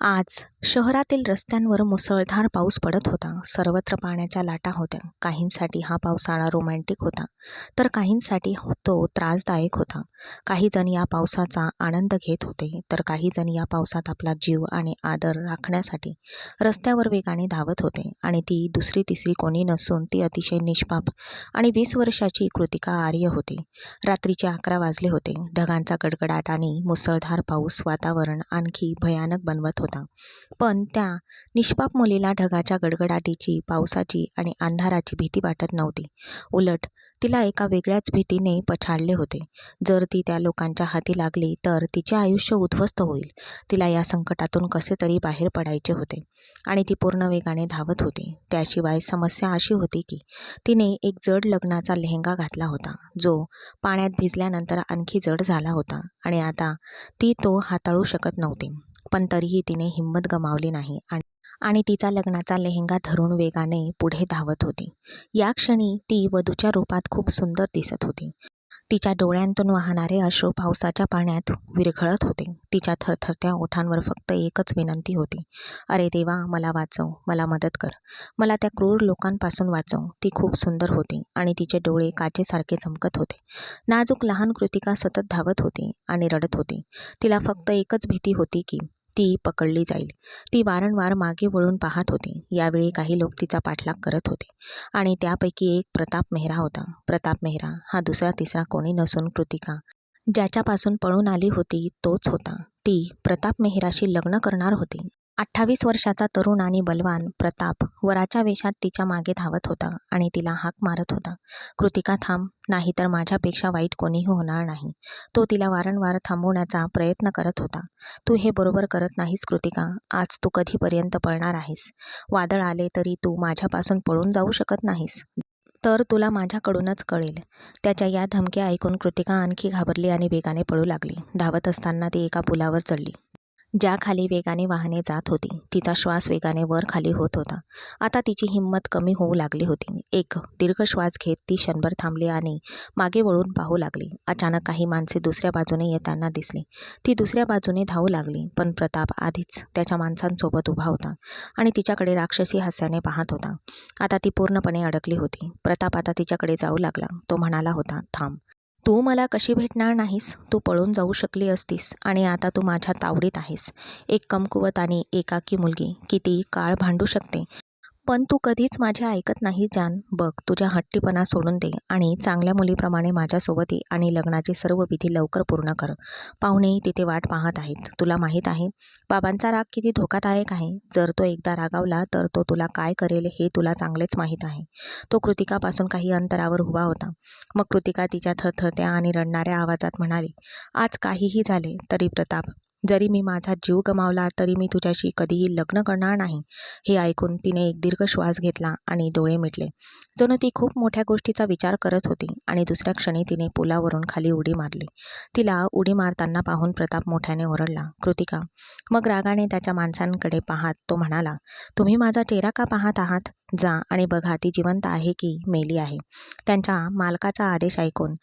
आज शहरातील रस्त्यांवर मुसळधार पाऊस पडत होता. सर्वत्र पाण्याच्या लाटा होत्या. काहींसाठी हा पावसाळा रोमॅन्टिक होता, तर काहींसाठी तो त्रासदायक होता. काही जण या पावसाचा आनंद घेत होते, तर काही जण या पावसात आपला जीव आणि आदर राखण्यासाठी रस्त्यावर वेगाने धावत होते. आणि ती दुसरी तिसरी कोणी नसून ती अतिशय निष्पाप आणि 20 वर्षाची कृतिका आर्य होती. रात्रीचे 11 वाजले होते. ढगांचा गडगडाट आणि मुसळधार पाऊस वातावरण आणखी भयानक बनवत होता. पण त्या निष्पाप मुलीला ढगाच्या गडगडाटीची, पावसाची आणि अंधाराची भीती वाटत नव्हती. उलट तिला एका वेगळ्याच भीतीने पछाडले होते. जर ती त्या लोकांच्या हाती लागली तर तिचे आयुष्य उद्ध्वस्त होईल. तिला या संकटातून कसे तरी बाहेर पडायचे होते आणि ती पूर्ण वेगाने धावत होती. त्याशिवाय समस्या अशी होती की तिने एक जड लग्नाचा लेहंगा घातला होता, जो पाण्यात भिजल्यानंतर आणखी जड झाला होता आणि आता ती तो हाताळू शकत नव्हती. पण तरीही तिने हिंमत गमावली नाही आणि तिचा लग्नाचा लेहंगा धरून वेगाने पुढे धावत होती. या क्षणी ती वधूच्या रूपात खूप सुंदर दिसत होती. तिच्या डोळ्यांतून वाहणारे अश्रू पावसाच्या पाण्यात विरघळत होते. तिच्या थरथरत्या ओठांवर फक्त एकच विनंती होती, अरे देवा, मला वाचव, मला मदत कर, मला त्या क्रूर लोकांपासून वाचव. ती खूप सुंदर होती आणि तिचे डोळे काचेसारखे चमकत होते. नाजूक लहान कृतिका सतत धावत होती आणि रडत होती. तिला फक्त एकच भीती होती की ती पकडली जाईल. ती वारंवार मागे वळून पाहत होती. यावेळी काही लोक तिचा पाठलाग करत होते आणि त्यापैकी एक प्रताप मेहरा होता. प्रताप मेहरा हा दुसरा तिसरा कोणी नसून कृतिका ज्याच्यापासून पळून आली होती तोच होता. ती प्रताप मेहराशी लग्न करणार होती. 28 वर्षाचा तरुण आणि बलवान प्रताप वराच्या वेशात तिच्या मागे धावत होता आणि तिला हाक मारत होता, कृतिका थांब, नाहीतर माझ्यापेक्षा वाईट कोणीही होणार नाही. तो तिला वारंवार थांबवण्याचा प्रयत्न करत होता. तू हे बरोबर करत नाहीस कृतिका. आज तू कधीपर्यंत पळणार आहेस? वादळ आले तरी तू माझ्यापासून पळून जाऊ शकत नाहीस. तर तुला माझ्याकडूनच कळेल. त्याच्या या धमक्या ऐकून कृतिका आणखी घाबरली आणि वेगाने पळू लागली. धावत असताना ती एका पुलावर चढली, ज्या खाली वेगाने वाहने जात होती. तिचा श्वास वेगाने वर खाली होत होता. आता तिची हिंमत कमी होऊ लागली होती. एक दीर्घ श्वास घेत ती क्षणभर थांबली आणि मागे वळून पाहू लागली. अचानक काही माणसे दुसऱ्या बाजूने येताना दिसली. ती दुसऱ्या बाजूने धावू लागली, पण प्रताप आधीच त्याच्या माणसांसोबत उभा होता आणि तिच्याकडे राक्षसी हास्याने पाहत होता. आता ती पूर्णपणे अडकली होती. प्रताप आता तिच्याकडे जाऊ लागला. तो म्हणाला होता, थांब, तू मला कशी भेटणार नाहीस. तू पळून जाऊ शकली असतीस आणि आता तू माझ्या तावडीत आहेस. एक कमकुवत आणि एकाकी मुलगी किती काळ भांडू शकते. पण तू कधीच माझे ऐकत नाही जान. बघ, तुझ्या हट्टीपणा सोडून दे आणि चांगल्या मुलीप्रमाणे माझ्यासोबत ये आणि लग्नाचे सर्व विधी लवकर पूर्ण कर. पाहुणेही तिथे वाट पाहत आहेत. तुला माहीत आहे बाबांचा राग किती धोकादायक आहे. जर तो एकदा रागावला तर तो तुला काय करेल हे तुला चांगलेच माहीत आहे. तो कृतिकापासून काही अंतरावर उभा होता. मग कृतिका तिच्या थरथरत्या आणि रडणाऱ्या आवाजात म्हणाली, आज काहीही झाले तरी प्रताप, जरी मी माझा जीव गमावला तरी मी तुझ्याशी कधीही लग्न करणार नाही. हे ऐकून तिने एक दीर्घ श्वास घेतला आणि डोळे मिटले. जणू ती खूप मोठ्या गोष्टीचा विचार करत होती. आणि दुसऱ्या क्षणी तिने पुलावरून खाली उडी मारली. तिला उडी मारताना पाहून प्रताप मोठ्याने ओरडला, कृतिका. मग रागाने त्याच्या माणसांकडे पाहत तो म्हणाला, तुम्ही माझा चेहरा का पाहत आहात? जा आणि बघा ती जिवंत आहे की मेली आहे. त्यांच्या मालकाचा आदेश ऐकून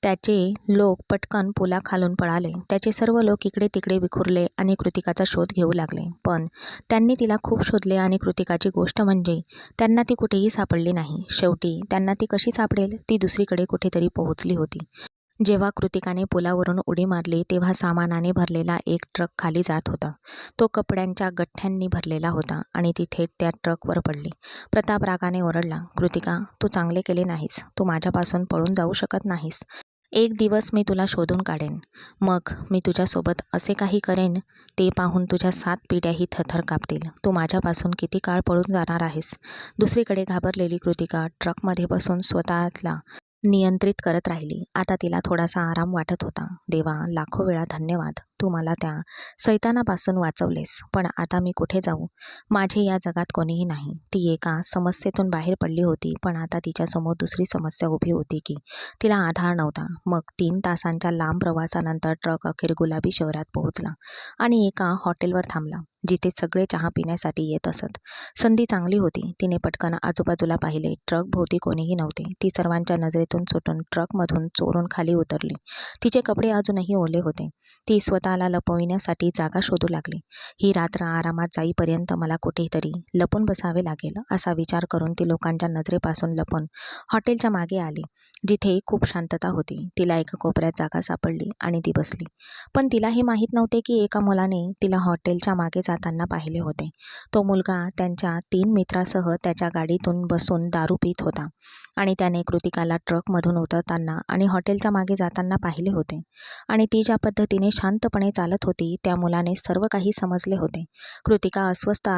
त्याचे लोक पटकन पुलाखालून पळाले. त्याचे सर्व लोक इकडे तिकडे विखुरले आणि कृतिकाचा शोध घेऊ लागले. पण त्यांनी तिला खूप शोधले आणि कृतिकाची गोष्ट म्हणजे त्यांना ती कुठेही सापडली नाही. शेवटी त्यांना ती कशी सापडेल? ती दुसरीकडे कुठेतरी पोहोचली होती. जेव्हा कृतिकाने पुलावरून उडी मारली तेव्हा सामानाने भरलेला एक ट्रक खाली जात होता. तो कपड्यांच्या गठ्ठ्यांनी भरलेला होता आणि ती थेट त्या ट्रकवर पडली. प्रताप रागाने ओरडला, कृतिका, तू चांगले केले नाहीस. तू माझ्यापासून पळून जाऊ शकत नाहीस. एक दिवस मी तुला शोधून काढेन. मग मी तुझ्यासोबत असे काही करेन ते पाहून तुझ्या 7 पिढ्याही थरथर कापतील. तू माझ्यापासून किती काळ पळून जाणार आहेस? दुसरीकडे घाबरलेली कृतिका ट्रकमध्ये बसून स्वतःला नियंत्रित करत राहिली. आता तिला थोडासा आराम वाटत होता. देवा, लाखो वेळा धन्यवाद. तू मला त्या सैतानापासून वाचवलेस. पण आता मी कुठे जाऊ? माझे या जगात कोणीही नाही. ती एका समस्येतून बाहेर पडली होती, पण आता तिच्यासमोर दुसरी समस्या उभी होती की तिला आधार नव्हता. मग 3 तासांच्या लांब प्रवासानंतर ट्रक अखेर गुलाबी शहरात पोहोचला आणि एका हॉटेलवर थांबला. जिथे सगळे चहा पिण्यासाठी येत असत. संधी चांगली होती. तिने पटकन आजूबाजूला पाहिले. ट्रकभोवती कोणीही नव्हते. ती सर्वांच्या नजरेतून सुटून ट्रकमधून चोरून खाली उतरली. तिचे कपडे अजूनही ओले होते. ती स्वतःला लपविण्यासाठी जागा शोधू लागली. ही रात्र आरामात जाईपर्यंत मला कुठेतरी लपून बसावे लागेल असा विचार करून ती लोकांच्या नजरेपासून लपून हॉटेलच्या मागे आली, जिथे खूप शांतता होती. तिला एका कोपऱ्यात जागा सापडली आणि ती बसली. पण तिला हे माहीत नव्हते की एका मुलाने तिला हॉटेलच्या मागे जाताना पाहिले होते. तो मुलगा त्यांच्या 3 मित्रांसह त्याच्या गाडीतून बसून दारू पीत होता आणि त्याने कृतिकाला ट्रकमधून उतरताना आणि हॉटेलच्या मागे जाताना पाहिले होते. आणि ती ज्या पद्धतीने शांतपणे चालत होती त्या मुलाने सर्व काही समजले होते. कृतिका अस्वस्थ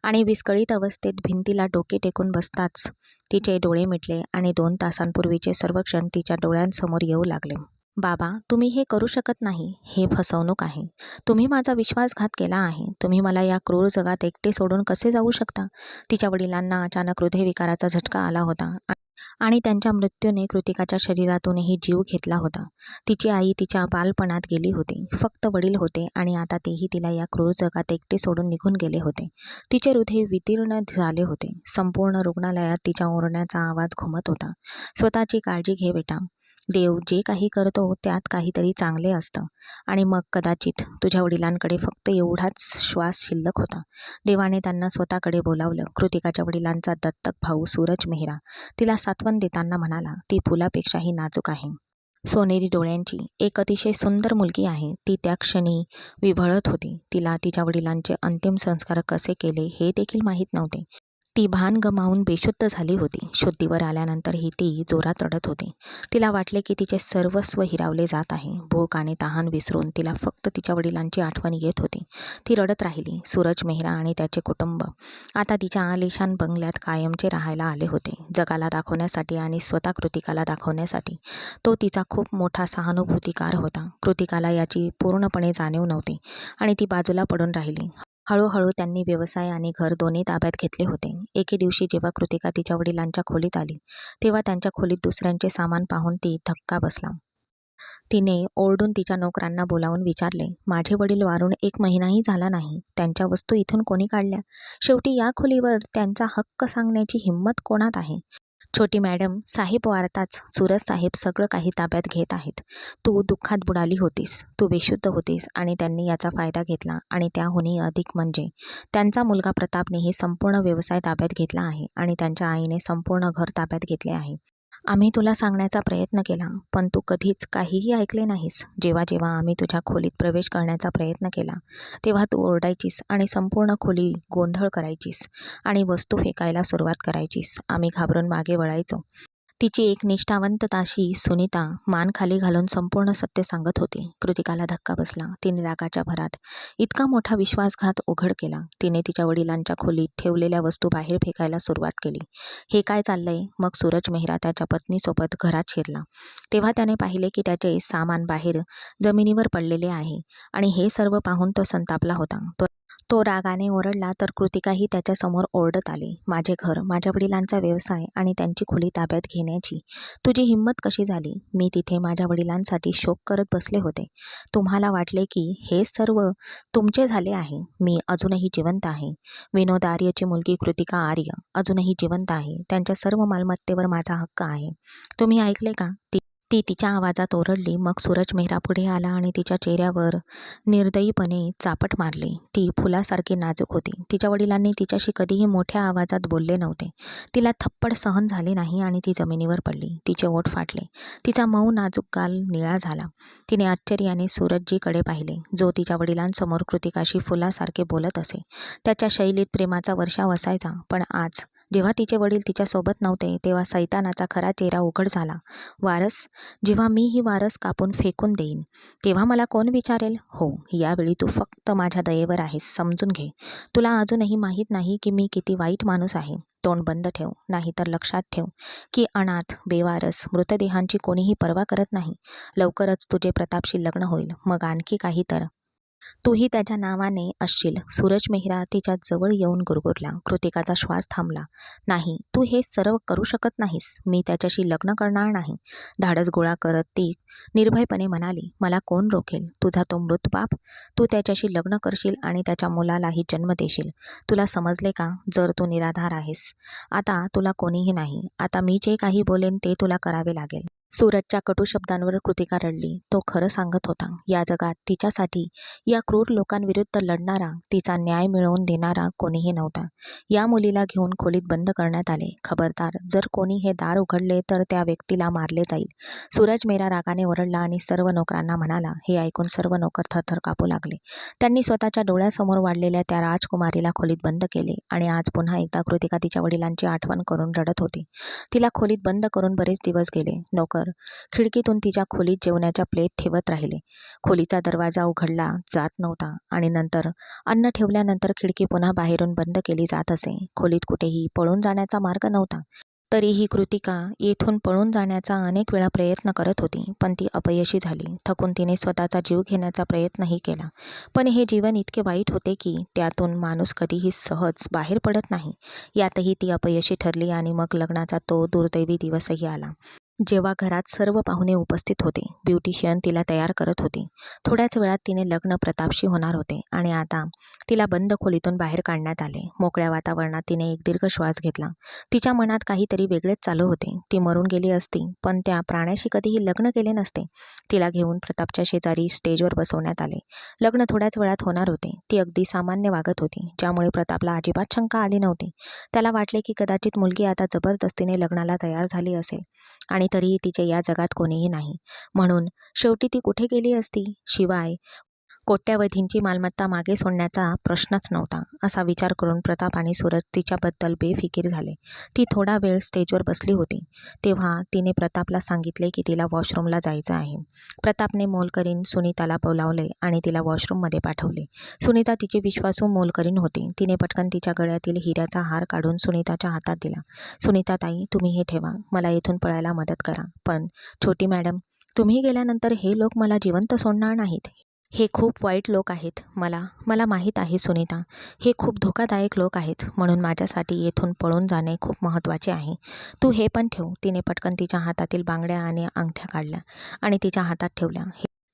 आणि विस्कळीत अवस्थेत भिंतीला डोके टेकून बसताच तिचे डोळे मिटले आणि 2 तासांपूर्वीचे सर्व क्षण तिच्या डोळ्यांसमोर येऊ लागले. बाबा, तुम्ही हे करू शकत नाही. हे फसवणूक आहे. तुम्ही माझा विश्वासघात केला आहे. तुम्ही मला या क्रूर जगात एकटे सोडून कसे जाऊ शकता? तिच्या वडिलांना अचानक हृदयविकाराचा झटका आला होता आणि त्यांच्या मृत्यूने कृतिकाच्या शरीरातूनही जीव घेतला होता. तिची आई तिच्या बालपणात गेली होती. फक्त वडील होते आणि आता तेही तिला या क्रूर जगात एकटे सोडून निघून गेले होते. तिचे हृदय वितीर्ण झाले होते. संपूर्ण रुग्णालयात तिच्या ओरडण्याचा आवाज घुमत होता. स्वतःची काळजी घे बेटा. देव जे काही करतो त्यात काहीतरी चांगले असतं. आणि मग कदाचित तुझ्या वडिलांकडे फक्त एवढाच श्वास शिल्लक होता. देवाने त्यांना स्वतःकडे बोलावलं. कृतिकाच्या वडिलांचा दत्तक भाऊ सूरज मेहरा तिला सांत्वन देताना म्हणाला, ती फुलापेक्षाही नाजूक आहे. सोनेरी डोळ्यांची एक अतिशय सुंदर मुलगी आहे. ती त्या क्षणी विव्हळत होती. तिला तिच्या वडिलांचे अंतिम संस्कार कसे केले हे देखील माहीत नव्हते. ती भान गमावून बेशुद्ध झाली होती. शुद्धीवर आल्यानंतरही ती जोरात रडत होती. तिला वाटले की तिचे सर्वस्व हिरावले जात आहे. भूक आणि तहान विसरून तिला फक्त तिच्या वडिलांची आठवण येत होती. ती रडत राहिली. सूरज मेहरा आणि त्याचे कुटुंब आता तिच्या आलिशान बंगल्यात कायमचे राहायला आले होते. जगाला दाखवण्यासाठी आणि स्वतः कृतिकाला दाखवण्यासाठी. तो तिचा खूप मोठा सहानुभूतिकार होता. कृतिकाला याची पूर्णपणे जाणीव नव्हती आणि ती बाजूला पडून राहिली. हळूहळू त्यांनी व्यवसाय आणि घर दोन्ही ताब्यात घेतले होते. एके दिवशी जेव्हा कृतिका तिच्या वडिलांच्या खोलीत आली तेव्हा त्यांच्या खोलीत दुसऱ्यांचे सामान पाहून ती धक्का बसला. तिने ओरडून तिच्या नोकरांना बोलावून विचारले, माझे वडील वारून 1 महिनाही झाला नाही. त्यांच्या वस्तू इथून कोणी काढल्या? शेवटी या खोलीवर त्यांचा हक्क सांगण्याची हिंमत कोणात आहे? छोटी मॅडम साहेब वारताच सूरज साहेब सगळं काही ताब्यात घेत आहेत. तू दुःखात बुडाली होतीस. तू बेशुद्ध होतीस आणि त्यांनी याचा फायदा घेतला आणि त्याहूनही अधिक म्हणजे त्यांचा मुलगा प्रतापनेही संपूर्ण व्यवसाय ताब्यात घेतला आहे आणि त्यांच्या आईने संपूर्ण घर ताब्यात घेतले आहे. आम्ही तुला सांगण्याचा प्रयत्न केला, पण तू कधीच काहीही ऐकले नाहीस. जेव्हा जेव्हा आम्ही तुझ्या खोलीत प्रवेश करण्याचा प्रयत्न केला तेव्हा तू ओरडायचीस आणि संपूर्ण खोली गोंधळ करायचीस आणि वस्तू फेकायला सुरुवात करायचीस. आम्ही घाबरून मागे वळायचो. तिची एक निष्ठावंत दासी सुनीता मान खाली घालून संपूर्ण सत्य सांगत होती. कृतिकाला धक्का बसला. तिने रागाच्या भरात इतका मोठा विश्वासघात उघड केला. तिने तिच्या वडिलांच्या खोलीत ठेवलेल्या वस्तू बाहेर फेकायला सुरुवात केली. हे काय चाललंय? मग सूरज मेहरा त्याच्या पत्नीसोबत घरात शिरला. तेव्हा त्याने पाहिले की त्याचे सामान बाहेर जमिनीवर पडलेले आहे आणि हे सर्व पाहून तो संतापला होता. तो रागाने ओरडला तर कृतिकाही त्याच्यासमोर ओरडत आली. माझे घर, माझ्या वडिलांचा व्यवसाय आणि त्यांची खोली ताब्यात घेण्याची तुझी हिंमत कशी झाली? मी तिथे माझ्या वडिलांसाठी शोक करत बसले होते. तुम्हाला वाटले की हे सर्व तुमचे झाले आहे. मी अजूनही जिवंत आहे. विनोद आर्यची मुलगी कृतिका आर्य अजूनही जिवंत आहे. त्यांच्या सर्व मालमत्तेवर माझा हक्क आहे. तुम्ही ऐकले का? ती तिच्या आवाजात ओरडली. मग सूरज मेहरा पुढे आला आणि तिच्या चेहऱ्यावर निर्दयीपणे चापट मारली. ती फुलासारखी नाजूक होती. तिच्या वडिलांनी तिच्याशी कधीही मोठ्या आवाजात बोलले नव्हते. तिला थप्पड सहन झाली नाही आणि ती जमिनीवर पडली. तिचे ओठ फाटले. तिचा मऊ नाजूक गाल निळा झाला. तिने आश्चर्याने सूरजजीकडे पाहिले, जो तिच्या वडिलांसमोर कृतिकाशी फुलासारखे बोलत असे. त्याच्या शैलीत प्रेमाचा वर्षाव असायचा. पण आज जेव्हा तिचे वडील तिच्यासोबत नव्हते तेव्हा सैतानाचा खरा चेहरा उघड झाला. वारस? जेव्हा मी ही वारस कापून फेकून देईन तेव्हा मला कोण विचारेल? हो, यावेळी तू फक्त माझ्या दयेवर आहेस, समजून घे. तुला अजूनही माहीत नाही की मी किती वाईट माणूस आहे. तोंड बंद ठेव, नाहीतर लक्षात ठेव की अनाथ, बेवारस मृतदेहांची कोणीही पर्वा करत नाही. लवकरच तुझे प्रतापशी लग्न होईल, मग आणखी काही तर तूही त्याच्या नावाने असशील. सूरज मेहरा तिच्या जवळ येऊन गुरगुरला. कृतिकाचा श्वास थांबला. नाही, तू हे सर्व करू शकत नाहीस. मी त्याच्याशी लग्न करणार नाही. धाडस गोळा करत ती निर्भयपणे म्हणाली, मला कोण रोखेल? तुझा तो मृत बाप. तू त्याच्याशी लग्न करशील आणि त्याच्या मुलालाही जन्म देशील. तुला समजले का? जर तू निराधार आहेस. आता तुला कोणीही नाही. आता मी जे काही बोलेन ते तुला करावे लागेल. सूरजच्या कटू शब्दांवर कृतिका रडली. तो खरं सांगत होता. या जगात तिच्यासाठी या क्रूर लोकांविरुद्ध लढणारा, तिचा न्याय मिळवून देणारा कोणीही नव्हता. या मुलीला घेऊन खोलीत बंद करण्यात आले. खबरदार, जर कोणी हे दार उघडले तर त्या व्यक्तीला मारले जाईल. सूरज मेहरा रागाने ओरडला आणि सर्व नोकरांना म्हणाला. हे ऐकून सर्व नोकर थरथर कापू लागले. त्यांनी स्वतःच्या डोळ्यासमोर वाढलेल्या त्या राजकुमारीला खोलीत बंद केले आणि आज पुन्हा एकदा कृतिका तिच्या वडिलांची आठवण करून रडत होती. तिला खोलीत बंद करून बरेच दिवस गेले. नोकर खिडकीतून तिच्या खोलीत जेवणाच्या प्लेट ठेवत राहिले. खोलीचा दरवाजा उघडला जात नव्हता आणि नंतर अन्न ठेवल्यानंतर खिडकी पुन्हा बाहेरून बंद केली जात असे. खोलीत कुठेही पळून जाण्याचा मार्ग नव्हता. तरीही कृतिका येथून पळून जाण्याचा अनेक वेळा प्रयत्न करत होती, पण ती अपयशी झाली. थकून तिने स्वतःचा जीव घेण्याचा प्रयत्नही केला. पण हे जीवन इतके वाईट होते की त्यातून माणूस कधीही सहज बाहेर पडत नाही. यातही ती अपयशी ठरली आणि मग लग्नाचा तो दुर्दैवी दिवसही आला. जेव्हा घरात सर्व पाहुणे उपस्थित होते. ब्युटिशियन तिला तयार करत होती. थोड्याच वेळात तिने लग्न प्रतापशी होणार होते आणि आता तिला बंद खोलीतून बाहेर काढण्यात आले. मोकळ्या वातावरणात तिने एक दीर्घ श्वास घेतला. तिच्या मनात काहीतरी वेगळेच चालू होते. ती मरून गेली असती, पण त्या प्राण्याशी कधीही लग्न केले नसते. तिला घेऊन प्रतापच्या शेजारी स्टेजवर बसवण्यात आले. लग्न थोड्याच वेळात होणार होते. ती अगदी सामान्य वागत होती, ज्यामुळे प्रतापला अजिबात शंका आली नव्हती. त्याला वाटले की कदाचित मुलगी आता जबरदस्तीने लग्नाला तयार झाली असेल आणि तरीही तिचे या जगात कोणीही नाही. म्हणून शेवटी ती कुठे गेली असती? शिवाय कोट्यावधींची मालमत्ता मागे सोडण्याचा प्रश्नच नव्हता. असा विचार करून प्रताप आणि सूरज तिच्याबद्दल बेफिकीर झाले. ती थोडा वेळ स्टेजवर बसली होती. तेव्हा तिने प्रतापला सांगितले की तिला वॉशरूमला जायचं आहे. प्रतापने मोलकरीण सुनीताला बोलावले आणि तिला वॉशरूममध्ये पाठवले. सुनीता तिची विश्वासू मोलकरीण होती. तिने पटकन तिच्या गळ्यातील हिऱ्याचा हार काढून सुनीताच्या हातात दिला. सुनीता ताई, तुम्ही हे ठेवा. मला इथून पळायला मदत करा. पण छोटी मॅडम, तुम्ही गेल्यानंतर हे लोक मला जिवंत सोडणार नाहीत. हे खूप वाईट लोक आहेत. मला माहीत आहे सुनीता. हे खूप धोकादायक लोक आहेत. म्हणून माझ्यासाठी येथून पळून जाणे खूप महत्त्वाचे आहे. तू हे पण ठेव. तिने पटकन तिच्या हातातील बांगड्या आणि अंगठ्या काढल्या आणि तिच्या हातात ठेवल्या.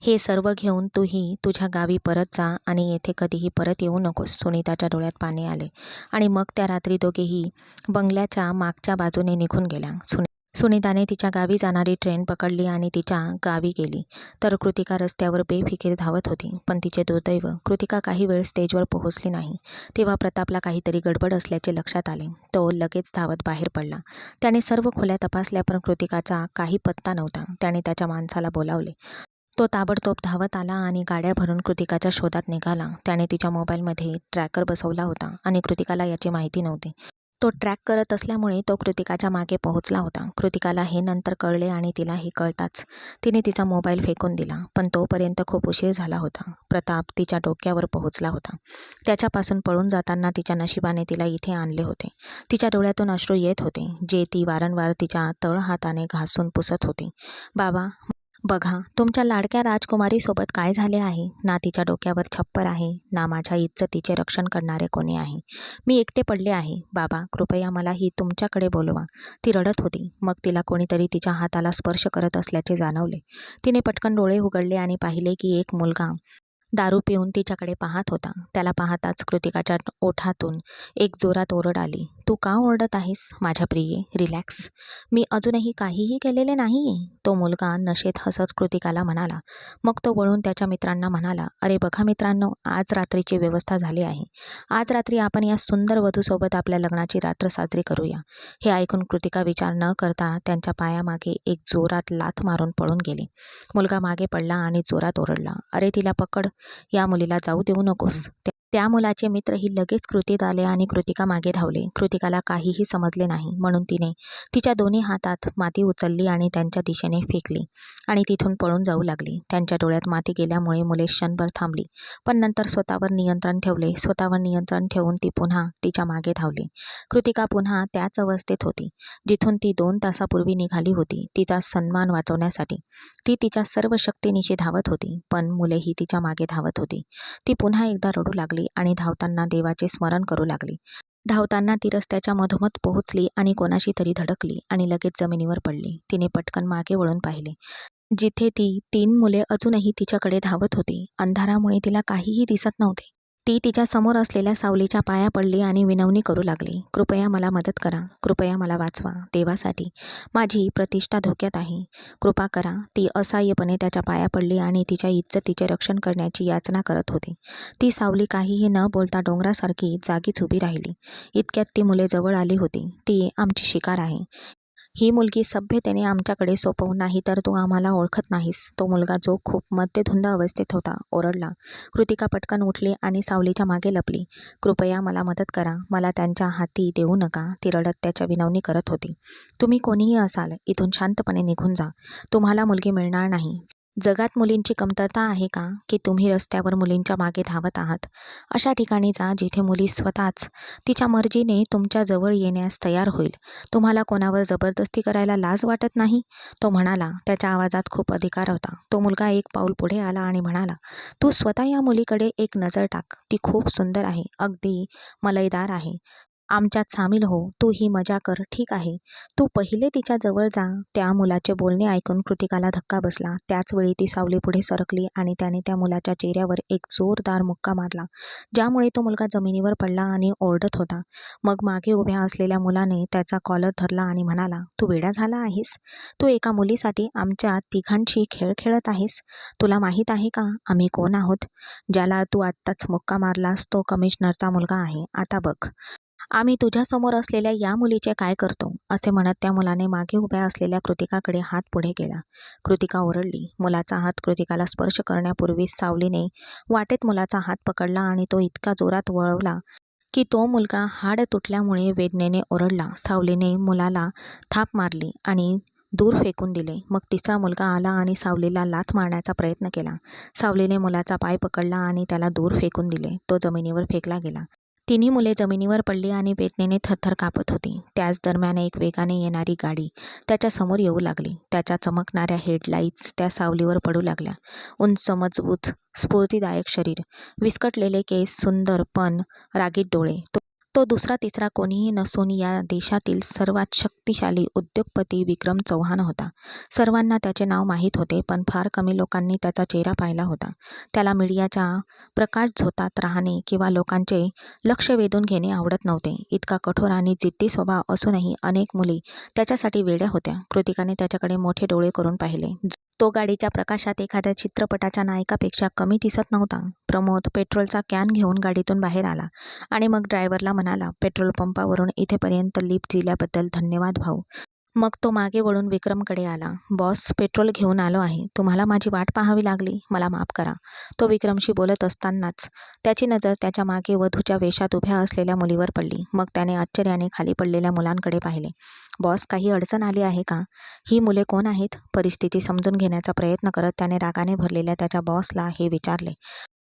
हे सर्व घेऊन तूही तुझ्या गावी परत जा आणि येथे कधीही परत येऊ नकोस. सुनीताच्या डोळ्यात पाणी आले आणि मग त्या रात्री दोघेही बंगल्याच्या मागच्या बाजूने निघून गेल्या. सुनीताने तिच्या गावी जाणारी ट्रेन पकडली आणि तिच्या गावी गेली. तर कृतिका रस्त्यावर बेफिकीर धावत होती. पण तिचे दुर्दैव, कृतिका काही वेळ स्टेजवर पोहोचली नाही. तेव्हा प्रतापला काहीतरी गडबड असल्याचे लक्षात आले. तो लगेच धावत बाहेर पडला. त्याने सर्व खोल्या तपासल्या, पण कृतिकाचा काही पत्ता नव्हता. त्याने त्याच्या माणसाला बोलावले. तो ताबडतोब धावत आला आणि गाड्या भरून कृतिकाच्या शोधात निघाला. त्याने तिच्या मोबाईलमध्ये ट्रॅकर बसवला होता आणि कृतिकाला याची माहिती नव्हती. तो ट्रॅक करत असल्यामुळे तो कृतिकाच्या मागे पोहोचला होता. कृतिकाला हे नंतर कळले आणि तिला हे कळताच तिने तिचा मोबाईल फेकून दिला. पण तोपर्यंत खूप उशीर झाला होता. प्रताप तिच्या डोक्यावर पोहोचला होता. त्याच्यापासून पळून जाताना तिच्या नशिबाने तिला इथे आणले होते. तिच्या डोळ्यातून अश्रू येत होते, जे ती वारंवार तिच्या तळहाताने घासून पुसत होती. बाबा, बघा तुमच्या लाडक्या राजकुमारीसोबत काय झाले आहे. ना तिच्या डोक्यावर छप्पर आहे, ना माझ्या इज्जतीचे रक्षण करणारे कोणी आहे. मी एकटे पडले आहे. बाबा, कृपया मलाही तुमच्याकडे बोलवा. ती रडत होती. मग तिला कोणीतरी तिच्या हाताला स्पर्श करत असल्याचे जाणवले. तिने पटकन डोळे उघडले आणि पाहिले की एक मुलगा दारू पिऊन तिच्याकडे पाहत होता. त्याला पाहताच कृतिकाच्या ओठातून एक जोरात ओरड आली. तू का ओरडत आहेस माझ्या प्रिये? रिलॅक्स. मी अजूनही काहीही केलेले नाही. तो मुलगा नशेत हसत कृतिकाला म्हणाला. मग तो वळून त्याच्या मित्रांना म्हणाला, अरे बघा मित्रांनो, आज रात्रीची व्यवस्था झाली आहे. आज रात्री आपण या सुंदर वधूसोबत आपल्या लग्नाची रात्र साजरी करूया. हे ऐकून कृतिका विचार न करता त्यांच्या पायामागे एक जोरात लाथ मारून पळून गेली. मुलगा मागे पडला आणि जोरात ओरडला, अरे तिला पकड. या मुलीला जाऊ देऊ नकोस. त्या मुलाचे मित्रही लगेच कृतीत आले आणि कृतिका मागे धावले. कृतिकाला काहीही समजले नाही, म्हणून तिने तिच्या दोन्ही हातात माती उचलली आणि त्यांच्या दिशेने फेकली आणि तिथून पळून जाऊ लागली. त्यांच्या डोळ्यात माती गेल्यामुळे मुले क्षणभर थांबली, पण नंतर स्वतःवर नियंत्रण ठेवले. स्वतःवर नियंत्रण ठेवून ती पुन्हा तिच्या मागे धावली. कृतिका पुन्हा त्याच अवस्थेत होती, जिथून ती 2 तासापूर्वी निघाली होती, तिचा सन्मान वाचवण्यासाठी. ती तिच्या सर्व शक्तीनिशी धावत होती, पण मुलेही तिच्या मागे धावत होती. ती पुन्हा एकदा रडू लागली आणि धावताना देवाचे स्मरण करू लागली. धावताना ती रस्त्याच्या मधोमध पोहोचली आणि कोणाशी तरी धडकली आणि लगेच जमिनीवर पडली. तिने पटकन मागे वळून पाहिले, जिथे ती 3 मुले अजूनही तिच्याकडे धावत होती. अंधारामुळे तिला काहीही दिसत नव्हते. ती तिच्या समोर असलेल्या सावलीच्या पाया पडली आणि विनवणी करू लागली, कृपया मला मदत करा, कृपया मला वाचवा, देवासाठी माझी प्रतिष्ठा धोक्यात आहे, कृपा करा. ती असहाय्यपणे त्याच्या पाया पडली आणि तिच्या इज्जतीचे रक्षण करण्याची याचना करत होती. ती सावली काहीही न बोलता डोंगरासारखी जागीच उभी राहिली. इतक्यात ती मुले जवळ आली होती. ती आमची शिकार आहे. ही मुलगी सभ्यतेने आमच्याकडे सोपव, नाही तर तू आम्हाला ओळखत नाहीस. तो मुलगा, जो खूप मद्यधुंद अवस्थेत होता, ओरडला. कृतिका पटकन उठली आणि सावलीच्या मागे लपली. कृपया मला मदत करा, मला त्यांच्या हाती देऊ नका, ती रडत त्याच्या विनवणी करत होती. तुम्ही कोणीही असाल, इथून शांतपणे निघून जा. तुम्हाला मुलगी मिळणार नाही. जगात मुलींची कमतरता आहे का, की तुम्ही रस्त्यावर मुलींच्या मागे धावत आहात? अशा ठिकाणी जा जिथे मुली स्वतःच तिच्या मर्जीने तुमच्या जवळ येण्यास तयार होईल. तुम्हाला कोणावर जबरदस्ती करायला लाज वाटत नाही? तो म्हणाला. त्याच्या आवाजात खूप अधिकार होता. तो मुलगा एक पाऊल पुढे आला आणि म्हणाला, तू स्वतः या मुलीकडे एक नजर टाक. ती खूप सुंदर आहे, अगदी मलईदार आहे. आमच्यात सामील हो, तू ही मजा कर, ठीक आहे? तू पहिले तिच्या जवळ जा. त्या मुलाचे बोलणे ऐकून कृतिकाला धक्का बसला. त्याच वेळी ती सावली पुढे सरकली आणि त्याने त्या मुलाच्या चेहऱ्यावर एक जोरदार मुक्का मारला, ज्यामुळे तो मुलगा जमिनीवर पडला आणि ओरडत होता. मग मागे उभ्या असलेल्या मुलाने त्याचा कॉलर धरला आणि म्हणाला, तू वेडा झाला आहेस? तू एका मुलीसाठी आमच्या तिघांशी खेळ खेळत आहेस? तुला माहीत आहे का आम्ही कोण आहोत? ज्याला तू आत्ताच मुक्का मारलास तो कमिशनरचा मुलगा आहे. आता बघ, आम्ही तुझ्यासमोर असलेल्या या मुलीचे काय करतो? असे म्हणत त्या मुलाने मागे उभ्या असलेल्या कृतिकाकडे हात पुढे केला. कृतिका ओरडली. मुलाचा हात कृतिकाला स्पर्श करण्यापूर्वीच सावलीने वाटेत मुलाचा हात पकडला आणि तो इतका जोरात वळवला की तो मुलगा हाड तुटल्यामुळे वेदनेने ओरडला. सावलीने मुलाला थाप मारली आणि दूर फेकून दिले. मग तिसरा मुलगा आला आणि सावलीला लाथ मारण्याचा प्रयत्न केला. सावलीने मुलाचा पाय पकडला आणि त्याला दूर फेकून दिले. तो जमिनीवर फेकला गेला. तिन्ही मुले जमिनीवर पडली आणि वेदनेने थरथर कापत होती. त्याच दरम्यान एक वेगाने येणारी गाडी त्याच्या समोर येऊ लागली. त्याच्या चमकणाऱ्या हेडलाईट्स त्या सावलीवर पडू लागल्या. उंच, मजबूत, स्फूर्तिदायक शरीर, विस्कटलेले केस, सुंदर पण रागीट डोळे. तो दुसरा तिसरा कोणीही नसून या देशातील सर्वात शक्तिशाली उद्योगपती विक्रम चौहान होता. सर्वांना त्याचे नाव माहीत होते, पण फार कमी लोकांनी त्याचा चेहरा पाहिला होता. त्याला मीडियाच्या प्रकाशझोतात राहणे किंवा लोकांचे लक्ष वेधून घेणे आवडत नव्हते. इतका कठोर आणि जिद्दी स्वभाव असूनही अनेक मुली त्याच्यासाठी वेड्या होत्या. कृतिकाने त्याच्याकडे मोठे डोळे करून पाहिले. तो गाडीच्या प्रकाशात एखाद्या चित्रपटाच्या नायकापेक्षा कमी दिसत नव्हता. प्रमोद पेट्रोलचा कॅन घेऊन गाडीतून बाहेर आला आणि मग ड्रायव्हरला म्हणाला, पेट्रोल पंपावरून इथेपर्यंत लिफ्ट दिल्याबद्दल धन्यवाद भाऊ. मग तो मागे वळून विक्रमकडे आला. बॉस, पेट्रोल घेऊन आलो आहे. तुम्हाला माझी वाट पाहावी लागली, मला माफ करा. तो विक्रमशी बोलत असतानाच त्याची नजर त्याच्या मागे वधूच्या वेशात उभ्या असलेल्या मुलीवर पडली. मग त्याने आश्चर्याने खाली पडलेल्या मुलांकडे पाहिले. बॉस, काही अडचण आली आहे का? ही मुले कोण आहेत? परिस्थिती समजून घेण्याचा प्रयत्न करत त्याने रागाने भरलेल्या त्याच्या बॉसला हे विचारले.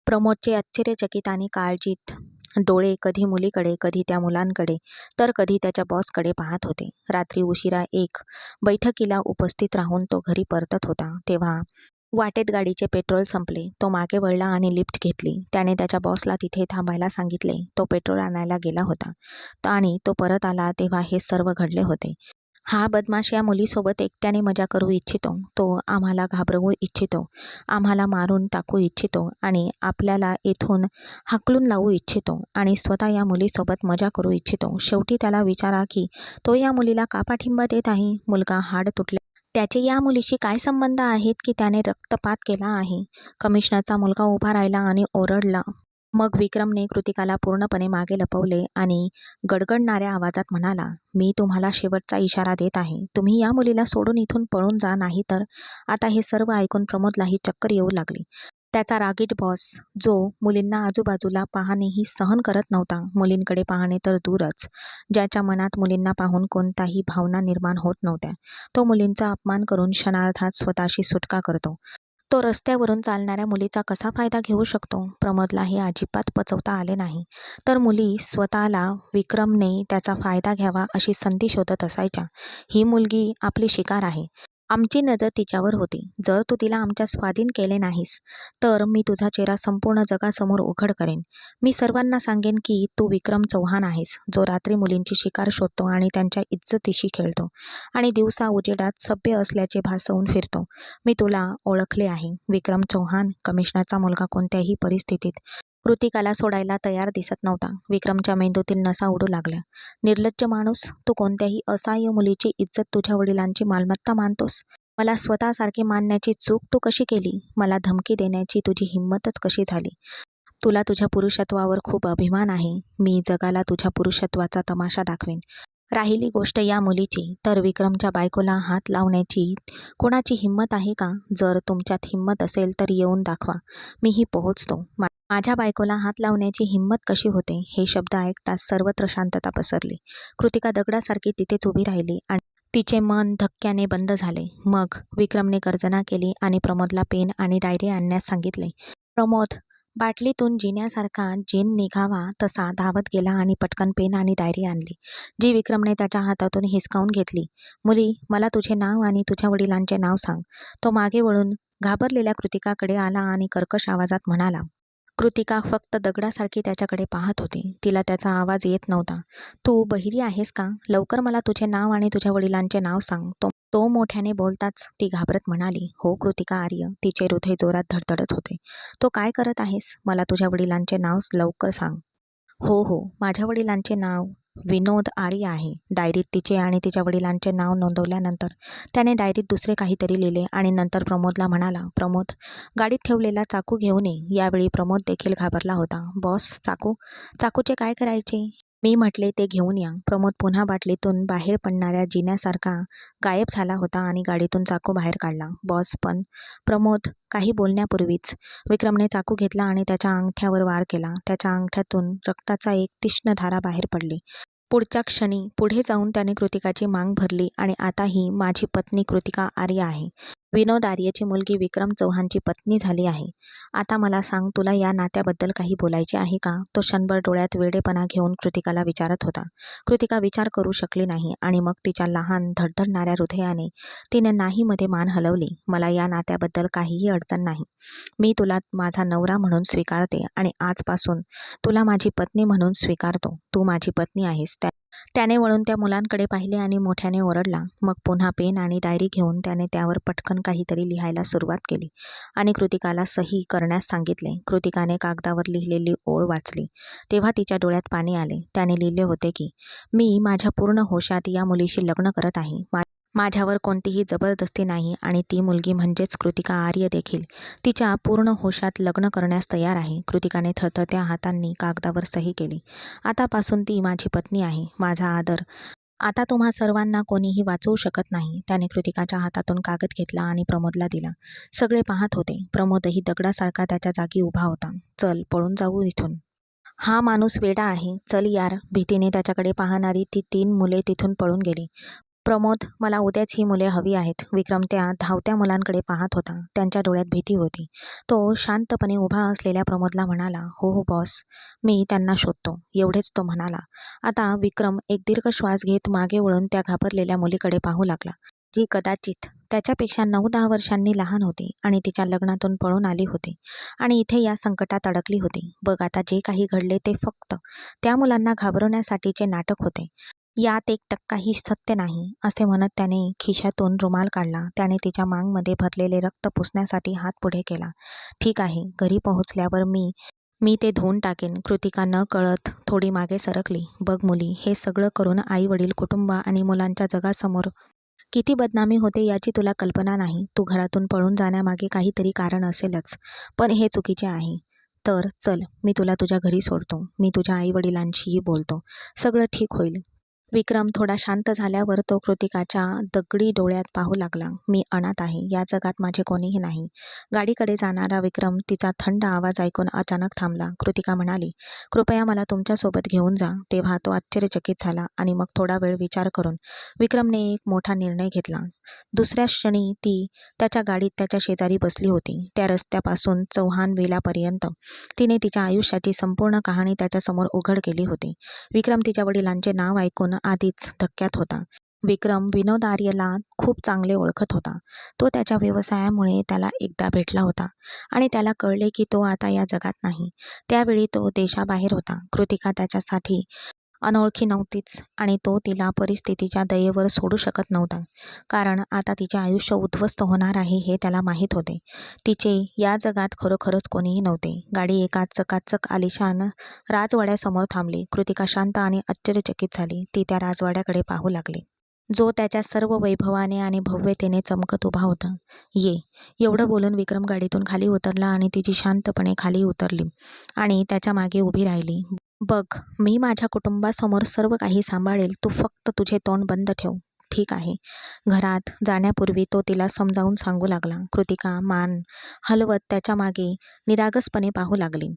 प्रमोदचे आश्चर्यचकित आणि काळजीत डोळे कधी मुलीकडे, कधी त्या मुलांकडे, तर कधी त्याच्या बॉसकडे पाहत होते. रात्री उशिरा एक बैठकीला उपस्थित राहून तो घरी परतत होता, तेव्हा वाटेत गाडीचे पेट्रोल संपले. तो मागे वळला आणि लिफ्ट घेतली. त्याने त्याच्या बॉसला तिथे थांबायला सांगितले. तो पेट्रोल आणायला गेला होता आणि तो परत आला तेव्हा हे सर्व घडले होते. हा बदमाश या मुलीसोबत एकट्याने मजा करू इच्छितो. तो आम्हाला घाबरवू इच्छितो, आम्हाला मारून टाकू इच्छितो आणि आपल्याला येथून हाकलून लावू इच्छितो आणि स्वतः या मुलीसोबत मजा करू इच्छितो. शेवटी त्याला विचारा की तो या मुलीला का पाठिंबा देत आहे? मुलगा हाड तुटले, त्याचे या मुलीशी काय संबंध आहेत की त्याने रक्तपात केला आहे? कमिशनरचा मुलगा उभा राहिला आणि ओरडला. मग विक्रमने कृतिकाला पूर्णपणे मागे लपवले आणि गडगडणाऱ्या आवाजात म्हणाला, मी तुम्हाला शेवटचा इशारा देत आहे. तुम्ही या मुलीला सोडून इथून पळून जा, नाही तर. आता हे सर्व ऐकून प्रमोदलाही चक्कर येऊ लागली. त्याचा रागीट बॉस, जो मुलींना आजूबाजूला पाहणेही सहन करत नव्हता, मुलींकडे पाहणे तर दूरच, ज्याच्या मनात मुलींना पाहून कोणताही भावना निर्माण होत नव्हत्या, तो मुलींचा अपमान करून क्षणार्धात स्वतःशी सुटका करतो. तो रस्त्यावरून चालणाऱ्या मुलीचा कसा फायदा घेऊ शकतो? प्रमोदला हे अजिबात पचवता आले नाही. तर मुली स्वतःला विक्रमने त्याचा फायदा घ्यावा अशी संधी शोधत असायच्या. ही मुलगी आपली शिकार आहे. आमची नजर तिच्यावर होती. जर तू तिला आमच्या स्वाधीन केले नाहीस, तर मी तुझा चेहरा संपूर्ण जगासमोर उघड करेन. मी सर्वांना सांगेन की तू विक्रम चौहान आहेस, जो रात्री मुलींची शिकार शोधतो आणि त्यांच्या इज्जतीशी खेळतो आणि दिवसा उजेडात सभ्य असल्याचे भासवून फिरतो. मी तुला ओळखले आहे. विक्रम चौहान, कमिशनरचा मुलगा, कोणत्याही परिस्थितीत कृतिकाला सोडायला तयार दिसत नव्हता. विक्रमच्या मेंदूतील नसा उडू लागल्या. निर्लज्ज माणूस, तू कोणत्याही असहाय्य मुलीची इज्जत तुझ्या वडिलांची मालमत्ता मानतोस. मला स्वतःसारखी मानण्याची चूक तू कशी केली? मला धमकी देण्याची तुझी हिंमतच कशी झाली? तुला तुझ्या पुरुषत्वावर खूप अभिमान आहे. मी जगाला तुझ्या पुरुषत्वाचा तमाशा दाखवेन. राहिली गोष्ट या मुलीची, तर विक्रमच्या बायकोला हात लावण्याची कोणाची हिंमत आहे का? जर तुमच्यात हिंमत असेल तर येऊन दाखवा. मीही पोहोचतो. माझ्या बायकोला हात लावण्याची हिंमत कशी होते? हे शब्द ऐकताच सर्वत्र शांतता पसरली. कृतिका दगडासारखी तिथेच उभी राहिली आणि तिचे मन धक्क्याने बंद झाले. मग विक्रमने गर्जना केली आणि प्रमोदला पेन आणि डायरी आणण्यास सांगितले. प्रमोद बाटलीतून जिन्यासारखा जिन निघावा तसा धावत गेला आणि पटकन पेन आणि डायरी आणली, जी विक्रमने त्याच्या हातातून हिसकावून घेतली. मुली, मला तुझे नाव आणि तुझ्या वडिलांचे नाव सांग. तो मागे वळून घाबरलेल्या कृतिकाकडे आला आणि कर्कश आवाजात म्हणाला. कृतिका फक्त दगडासारखी त्याच्याकडे पाहत होती. तिला त्याचा आवाज येत नव्हता. तू बहिरी आहेस का? लवकर मला तुझे नाव आणि तुझ्या वडिलांचे नाव सांग. तो मोठ्याने बोलताच ती घाबरत म्हणाली, हो कृतिका आर्य. तिचे हृदय जोरात धडधडत होते. तो काय करत आहेस? मला तुझ्या वडिलांचे नाव लवकर सांग. हो हो, माझ्या वडिलांचे नाव विनोद आर्य आहे. डायरीत तिचे आणि तिच्या वडिलांचे नाव नोंदवल्यानंतर त्याने डायरीत दुसरे काहीतरी लिहिले आणि नंतर प्रमोदला म्हणाला, प्रमोद, गाडीत ठेवलेला चाकू घेऊन ये. यावेळी प्रमोद देखील घाबरला होता. बॉस, चाकू? चाकूचे काय करायचे? मी म्हटले ते घेऊन या. प्रमोद पुन्हा बाटलीतून बाहेर पडणाऱ्या जिन्यासारखा गायब झाला होता आणि गाडीतून चाकू बाहेर काढला. बॉस, पण प्रमोद काही बोलण्यापूर्वीच विक्रमने चाकू घेतला आणि त्याच्या अंगठ्यावर वार केला. त्याच्या अंगठ्यातून रक्ताचा एक तीक्ष्ण धारा बाहेर पडली. पुढच्या क्षणी पुढे जाऊन त्याने कृतिकाची मांग भरली आणि आता ही माझी पत्नी कृतिका आर्य आहे. विनोद आर्यची मुलगी विक्रम चौहानची पत्नी झाली आहे. आता मला सांग, तुला या नात्याबद्दल काही बोलायचे आहे का? तो क्षणभर डोळ्यात वेडेपणा घेऊन कृतिकाला विचारत होता. कृतिका विचार करू शकली नाही आणि मग तिच्या लहान धडधडणाऱ्या हृदयाने तिने नाहीमध्ये मान हलवली. मला या नात्याबद्दल काहीही अडचण नाही. मी तुला माझा नवरा म्हणून स्वीकारते आणि आजपासून तुला माझी पत्नी म्हणून स्वीकारतो. तू माझी पत्नी आहेस. त्याने वळून त्या मुलांकडे पाहिले आणि मोठ्याने ओरडला. मग पुन्हा पेन आणि डायरी घेऊन त्याने त्यावर पटकन काहीतरी लिहायला सुरुवात केली आणि कृतिकाला सही करण्यास सांगितले. कृतिकाने कागदावर लिहिलेली ओळ वाचली तेव्हा तिच्या डोळ्यात पाणी आले. त्याने लिहिले होते की, मी माझ्या पूर्ण होशात या मुलीशी लग्न करत आहे. माझ्यावर कोणतीही जबरदस्ती नाही आणि ती मुलगी म्हणजेच कृतिका आर्य देखील तिच्या पूर्ण होशात लग्न करण्यास तयार आहे. कृतिकाने थरथरत्या हातांनी कागदावर सही केली. आतापासून ती माझी पत्नी आहे. माझा आदर आता तुम्हा सर्वांना कोणीही वाचवू शकत नाही. त्याने कृतिकाच्या हातातून कागद घेतला आणि प्रमोदला दिला. सगळे पाहत होते. प्रमोदही दगडासारखा त्याच्या जागी उभा होता. चल, पळून जाऊ इथून. हा माणूस वेडा आहे. चल यार. भीतीने त्याच्याकडे पाहणारी ती 3 मुले तिथून पळून गेली. प्रमोद, मला उद्याच ही मुले हवी आहेत. विक्रम त्या धावत्या मुलांकडे पाहत होता. त्यांच्या डोळ्यात भीती होती. तो शांतपणे उभा असलेल्या प्रमोदला म्हणाला, हो हो बॉस, मी त्यांना शोधतो. एवढेच तो म्हणाला. आता विक्रम एक दीर्घ श्वास घेत मागे वळून त्या घाबरलेल्या मुलीकडे पाहू लागला, जी कदाचित त्याच्यापेक्षा 9-10 वर्षांनी लहान होती आणि तिच्या लग्नातून पळून आली होती आणि इथे या संकटात अडकली होती. बघ, आता जे काही घडले ते फक्त त्या मुलांना घाबरवण्यासाठीचे नाटक होते. यात 1% सत्य नाही. असे म्हणत त्याने खिशातून रुमाल काढला. त्याने तिच्या मांगमध्ये भरलेले रक्त पुसण्यासाठी हात पुढे केला. ठीक आहे, घरी पोहोचल्यावर मी ते धुवून टाकेन. कृतिका न कळत थोडी मागे सरकली. बघ मुली, हे सगळं करून आई वडील, कुटुंब आणि मुलांच्या जगासमोर किती बदनामी होते याची तुला कल्पना नाही. तू घरातून पळून जाण्यामागे काहीतरी कारण असेलच, पण हे चुकीचे आहे. तर चल, मी तुला तुझ्या घरी सोडतो. मी तुझ्या आई वडिलांशीही बोलतो. सगळं ठीक होईल. विक्रम थोडा शांत झाल्यावर तो कृतिकाच्या दगडी डोळ्यात पाहू लागला. मी अनाथ आहे. या जगात माझे कोणीही नाही. गाडीकडे जाणारा विक्रम तिचा थंड आवाज ऐकून अचानक थांबला. कृतिका म्हणाली, कृपया मला तुमच्यासोबत घेऊन जा. तेव्हा तो आश्चर्यचकित झाला आणि मग थोडा वेळ विचार करून विक्रमने एक मोठा निर्णय घेतला. दुसऱ्या क्षणी ती त्याच्या गाडीत त्याच्या शेजारी बसली होती. त्या रस्त्यापासून चौहान विलापर्यंत तिने तिच्या आयुष्याची संपूर्ण कहाणी त्याच्यासमोर उघड केली होती. विक्रम तिच्या वडिलांचे नाव ऐकून आधीच धक्क्यात होता. विक्रम विनोद आर्यला खूप चांगले ओळखत होता. तो त्याच्या व्यवसायामुळे त्याला एकदा भेटला होता आणि त्याला कळले की तो आता या जगात नाही. त्यावेळी तो देशाबाहेर होता. कृतिका त्याच्यासाठी अनोळखी नव्हतीच आणि तो तिला परिस्थितीच्या दयेवर सोडू शकत नव्हता. कारण आता तिचे आयुष्य उद्ध्वस्त होणार आहे हे त्याला माहीत होते. तिचे या जगात खरोखरच कोणीही नव्हते. गाडी एका चकाचक आलिशान राजवाड्यासमोर थांबली. कृतिका शांत आणि आश्चर्यचकित झाली. ती त्या राजवाड्याकडे पाहू लागली, जो त्याच्या सर्व वैभवाने आणि भव्यतेने चमकत उभा होता. ये, एवढं बोलून विक्रम गाडीतून खाली उतरला आणि तिची शांतपणे खाली उतरली आणि त्याच्या मागे उभी राहिली. बघ, मी माझ्या कुटुंबासमोर सर्व काही सांभाळेल. तू फक्त तुझे तोंड बंद ठेव, ठीक आहे? घरात जाण्यापूर्वी तो तिला समजावून सांगू लागला. कृतिका मान हलवत त्याच्या मागे निरागसपणे पाहू लागली.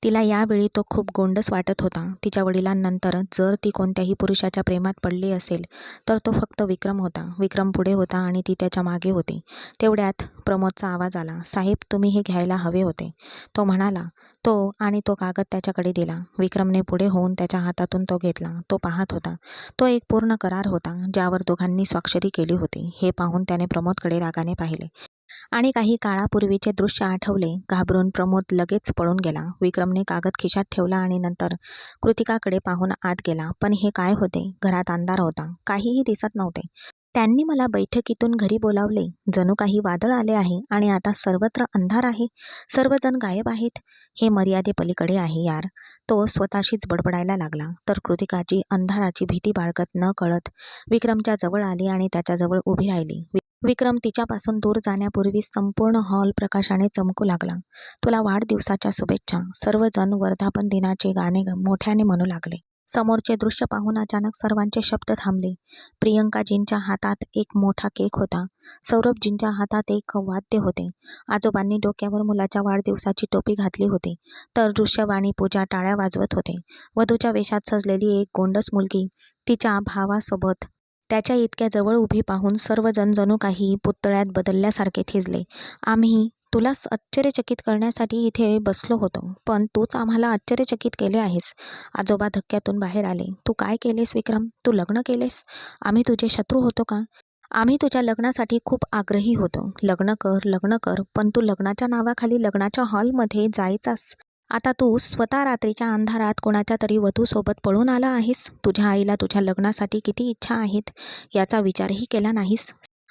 तिला यावेळी तो खूप गोंडस वाटत होता. तिच्या वडिलांनंतर जर ती कोणत्याही पुरुषाच्या प्रेमात पडली असेल तर तो फक्त विक्रम होता. विक्रम पुढे होता आणि ती त्याच्या मागे होती. तेवढ्यात प्रमोदचा आवाज आला. साहेब, तुम्ही हे घ्यायला हवे होते, तो म्हणाला. तो कागद त्याच्याकडे दिला. विक्रमने पुढे होऊन त्याच्या हातातून तो घेतला. तो पाहत होता. तो एक पूर्ण करार होता ज्यावर दोघांनी स्वाक्षरी केली होती. हे पाहून त्याने प्रमोदकडे रागाने पाहिले आणि काही काळापूर्वीचे दृश्य आठवले. घाबरून प्रमोद लगेच पळून गेला. विक्रमने कागद खिशात ठेवला आणि नंतर कृतिकाकडे पाहून आत गेला. पण हे काय होते? घरात अंधार होता. काहीही दिसत नव्हते. त्यांनी मला बैठकीतून घरी बोलावले. जणू काही वादळ आले आहे आणि आता सर्वत्र अंधार आहे. सर्वजण गायब आहेत. हे मर्यादेपलीकडे आहे यार, तो स्वतःशीच बडबडायला लागला. तर कृतिकाची अंधाराची भीती बाळगत न कळत विक्रमच्या जवळ आली आणि त्याच्याजवळ उभी राहिली. विक्रम तिच्यापासून दूर जाण्यापूर्वी संपूर्ण हॉल प्रकाशाने चमकू लागला. तुला वाढदिवसाच्या शुभेच्छा. सर्वजण वर्धापन दिनाचे गाणे मोठ्याने म्हणू लागले. समोरचे दृश्य पाहून अचानक सर्वांचे शब्द थांबले. प्रियंकाजींच्या हातात एक मोठा केक होता. सौरभजींच्या हातात एक वाद्य होते. आजोबांनी डोक्यावर मुलाच्या वाढदिवसाची टोपी घातली होती. तर ऋषभ आणि पूजा टाळ्या वाजवत होते. वधूच्या वेशात सजलेली एक गोंडस मुलगी तिच्या भावासोबत त्याच्या इतक्या जवळ उभी पाहून सर्वजण जणू काही पुतळ्यात बदलल्यासारखे थिजले. आम्ही तुलाच आश्चर्यचकित करण्यासाठी इथे बसलो होतो, पण तूच आम्हाला आश्चर्यचकित केले आहेस. आजोबा धक्क्यातून बाहेर आले. तू काय केलेस विक्रम? तू लग्न केलेस? आम्ही तुझे शत्रू होतो का? आम्ही तुझ्या लग्नासाठी खूप आग्रही होतो. लग्न कर, लग्न कर, पण तू लग्नाच्या नावाखाली लग्नाच्या हॉलमध्ये जायचास. आता तू स्वतः रात्रीच्या अंधारात कोणाच्या तरी वधूसोबत पळून आला आहेस. तुझ्या आईला तुझ्या लग्नासाठी किती इच्छा आहेत याचा विचारही केला नाहीस.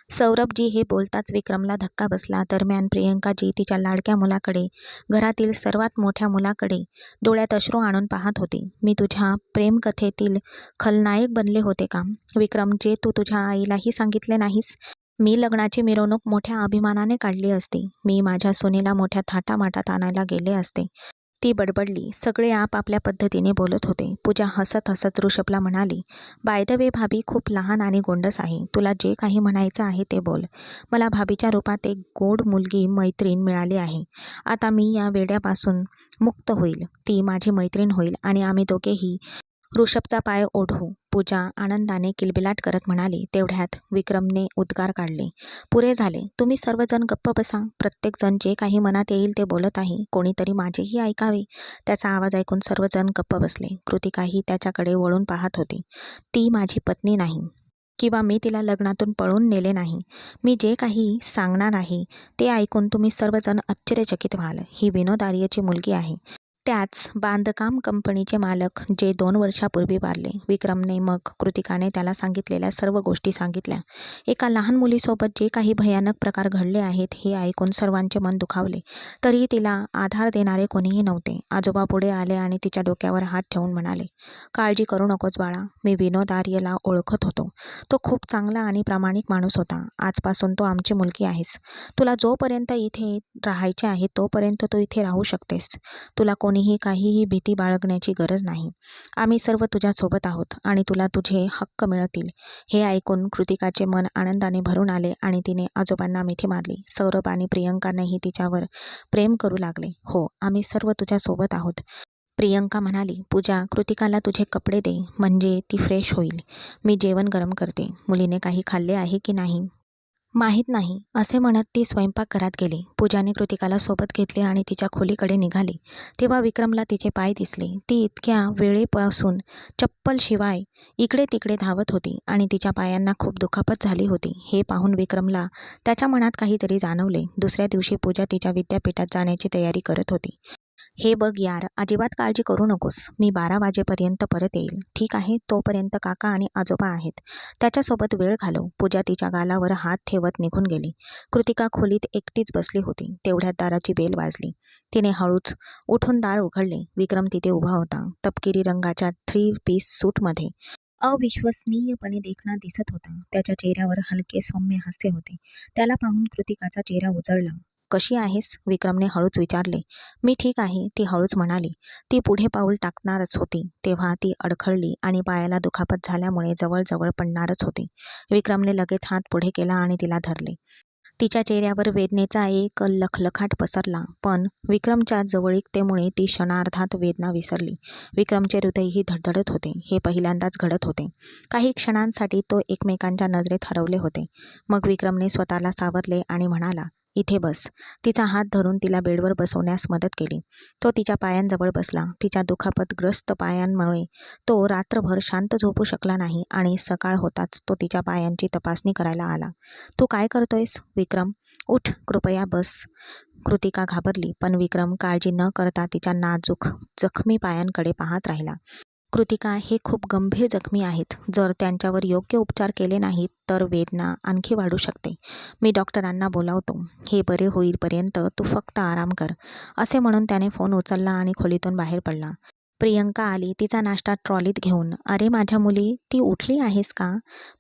सौरभजी हे बोलताच विक्रमला धक्का बसला. दरम्यान प्रियंकाजी तिच्या लाडक्या मुलाकडे, घरातील सर्वात मोठ्या मुलाकडे डोळ्यात अश्रू आणून पाहत होती. मी तुझ्या प्रेमकथेतील खलनायक बनले होते का विक्रम, जे तू तुझ्या आईलाही सांगितले नाहीस? मी लग्नाची मिरवणूक मोठ्या अभिमानाने काढली असती. मी माझ्या सोनीला मोठ्या थाटामाटात आणायला गेले असते. ती बडबडली. सगळे आपापल्या पद्धतीने बोलत होते. पूजा हसत हसत ऋषभला म्हणाली, बाय द वे भाभी खूप लहान आणि गोंडस आहे. तुला जे काही म्हणायचं आहे ते बोल. मला भाभीच्या रूपात एक गोड मुलगी मैत्रीण मिळाली आहे. आता मी या वेड्यापासून मुक्त होईल. ती माझी मैत्रीण होईल आणि आम्ही दोघेही ऋषभचा पाय ओढू. पूजा आनंदाने किलबिलाट करत म्हणाली. तेवढ्यात विक्रमने उद्गार काढले. पुरे झाले. तुम्ही सर्वजण गप्प बसा. प्रत्येकजण जे काही मनात येईल ते बोलत आहे. कोणीतरी माझेही ऐकावे. त्याचा आवाज ऐकून सर्वजण गप्प बसले. कृतिकाही त्याच्याकडे वळून पाहत होती. ती माझी पत्नी नाही किंवा मी तिला लग्नातून पळून नेले नाही. मी जे काही सांगणार आहे ते ऐकून तुम्ही सर्वजण आश्चर्यचकित व्हाल. ही विनोद आर्यची मुलगी आहे. त्याच बांधकाम कंपनीचे मालक जे 2 वर्षापूर्वी वारले. विक्रमने मग कृतिकाने त्याला सांगितलेल्या सर्व गोष्टी सांगितल्या. एका लहान मुलीसोबत जे काही भयानक प्रकार घडले आहेत हे ऐकून सर्वांचे मन दुखावले. तरीही तिला आधार देणारे कोणीही नव्हते. आजोबा पुढे आले आणि तिच्या डोक्यावर हात ठेवून म्हणाले, काळजी करू नकोस बाळा. मी विनोद आर्यला ओळखत होतो. तो खूप चांगला आणि प्रामाणिक माणूस होता. आजपासून तो आमची मुलगी आहेस. तुला जोपर्यंत इथे राहायचे आहे तोपर्यंत तू इथे राहू शकतेस. तुला कोणी कोणीही काहीही भीती बाळगण्याची गरज नाही. आम्ही सर्व तुझ्यासोबत आहोत आणि तुला तुझे हक्क मिळतील. हे ऐकून कृतिकाचे मन आनंदाने भरून आले आणि तिने आजोबांना मिठी मारली. सौरभ आणि प्रियंकानेही तिच्यावर प्रेम करू लागले. हो, आम्ही सर्व तुझ्यासोबत आहोत. प्रियंका म्हणाली, पूजा, कृतिकाला तुझे कपडे दे, म्हणजे ती फ्रेश होईल. मी जेवण गरम करते. मुलीने काही खाल्ले आहे की नाही माहीत नाही, असे म्हणत ती स्वयंपाकघरात गेली. पूजाने कृतिकाला सोबत घेतले आणि तिच्या खोलीकडे निघाली. तेव्हा विक्रमला तिचे पाय दिसले. ती इतक्या वेळेपासून चप्पलशिवाय इकडे तिकडे धावत होती आणि तिच्या पायांना खूप दुखापत झाली होती. हे पाहून विक्रमला त्याच्या मनात काहीतरी जाणवले. दुसऱ्या दिवशी पूजा तिच्या विद्यापीठात जाण्याची तयारी करत होती. हे बघ यार, अजिबात काळजी करू नकोस. मी 12 वाजेपर्यंत परत येईल. ठीक आहे? तोपर्यंत काका आणि आजोबा आहेत. त्याच्यासोबत वेळ घालव. पूजा तिच्या गालावर हात ठेवत निघून गेली. कृतिका खोलीत एकटीच बसली होती. तेवढ्यात दाराची बेल वाजली. तिने हळूच उठून दार उघडले. विक्रम तिथे उभा होता. तपकिरी रंगाच्या 3 पीस सूटमध्ये. अविश्वसनीयपणे देखणा दिसत होता. त्याच्या चेहऱ्यावर हलके सौम्य हास्य होते. त्याला पाहून कृतिकाचा चेहरा उजळला. कशी आहेस? विक्रमने हळूच विचारले. मी ठीक आहे, ती हळूच म्हणाली. ती पुढे पाऊल टाकणारच होती तेव्हा ती अडखळली आणि पायाला दुखापत झाल्यामुळे जवळजवळ पडणारच होती. विक्रमने लगेच हात पुढे केला आणि तिला धरले. तिच्या चेहऱ्यावर वेदनेचा एक लखलखाट पसरला, पण विक्रमच्या जवळीकतेमुळे ती क्षणार्धात वेदना विसरली. विक्रमचे हृदयही धडधडत होते. हे पहिल्यांदाच घडत होते. काही क्षणांसाठी तो एकमेकांच्या नजरेत हरवले होते. मग विक्रमने स्वतःला सावरले आणि म्हणाला, इथे बस. तिचा हात धरून तिला बेडवर बसवण्यास मदत केली. तो तिच्या पायांजवळ बसला. तिच्या दुखापतग्रस्त पायांमुळे तो रात्रभर शांत झोपू शकला नाही आणि सकाळ होताच तो तिच्या पायांची तपासणी करायला आला. तू काय करतोयस? विक्रम, उठ, कृपया बस. कृतिका घाबरली, पण विक्रम काळजी न करता तिच्या नाजूक जखमी पायांकडे पाहत राहिला. कृतिका, हे खूप गंभीर जखमी आहेत. जर त्यांच्यावर योग्य उपचार केले नाहीत तर वेदना आणखी वाढू शकते. मी डॉक्टरांना बोलावतो. हे बरे होईपर्यंत तू फक्त आराम कर. असे म्हणून त्याने फोन उचलला आणि खोलीतून बाहेर पडला. प्रियंका आली, तिचा नाश्ता ट्रॉलीत घेऊन. अरे माझ्या मुली, ती उठली आहेस का?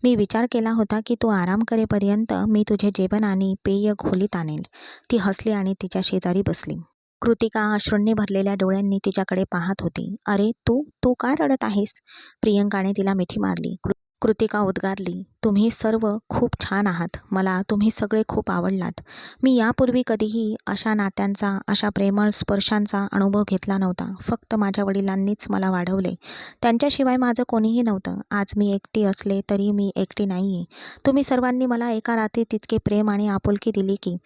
मी विचार केला होता की तू आराम करेपर्यंत मी तुझे जेवण आणि पेय खोलीत आणेल. ती हसली आणि तिच्या शेजारी बसली. कृतिका अश्रूंनी भरलेल्या डोळ्यांनी तिच्याकडे पाहत होती. अरे तू तू का रडत आहेस? प्रियंकाने तिला मिठी मारली. कृतिका उद्गारली, तुम्ही सर्व खूप छान आहात. मला तुम्ही सगळे खूप आवडलात. मी यापूर्वी कधीही अशा नात्यांचा, अशा प्रेमळ स्पर्शांचा अनुभव घेतला नव्हता. फक्त माझ्या वडिलांनीच मला वाढवले. त्यांच्याशिवाय माझं कोणीही नव्हतं. आज मी एकटी असले तरी मी एकटी नाहीये. तुम्ही सर्वांनी मला एका रात्रीत इतके प्रेम आणि आपुलकी दिली की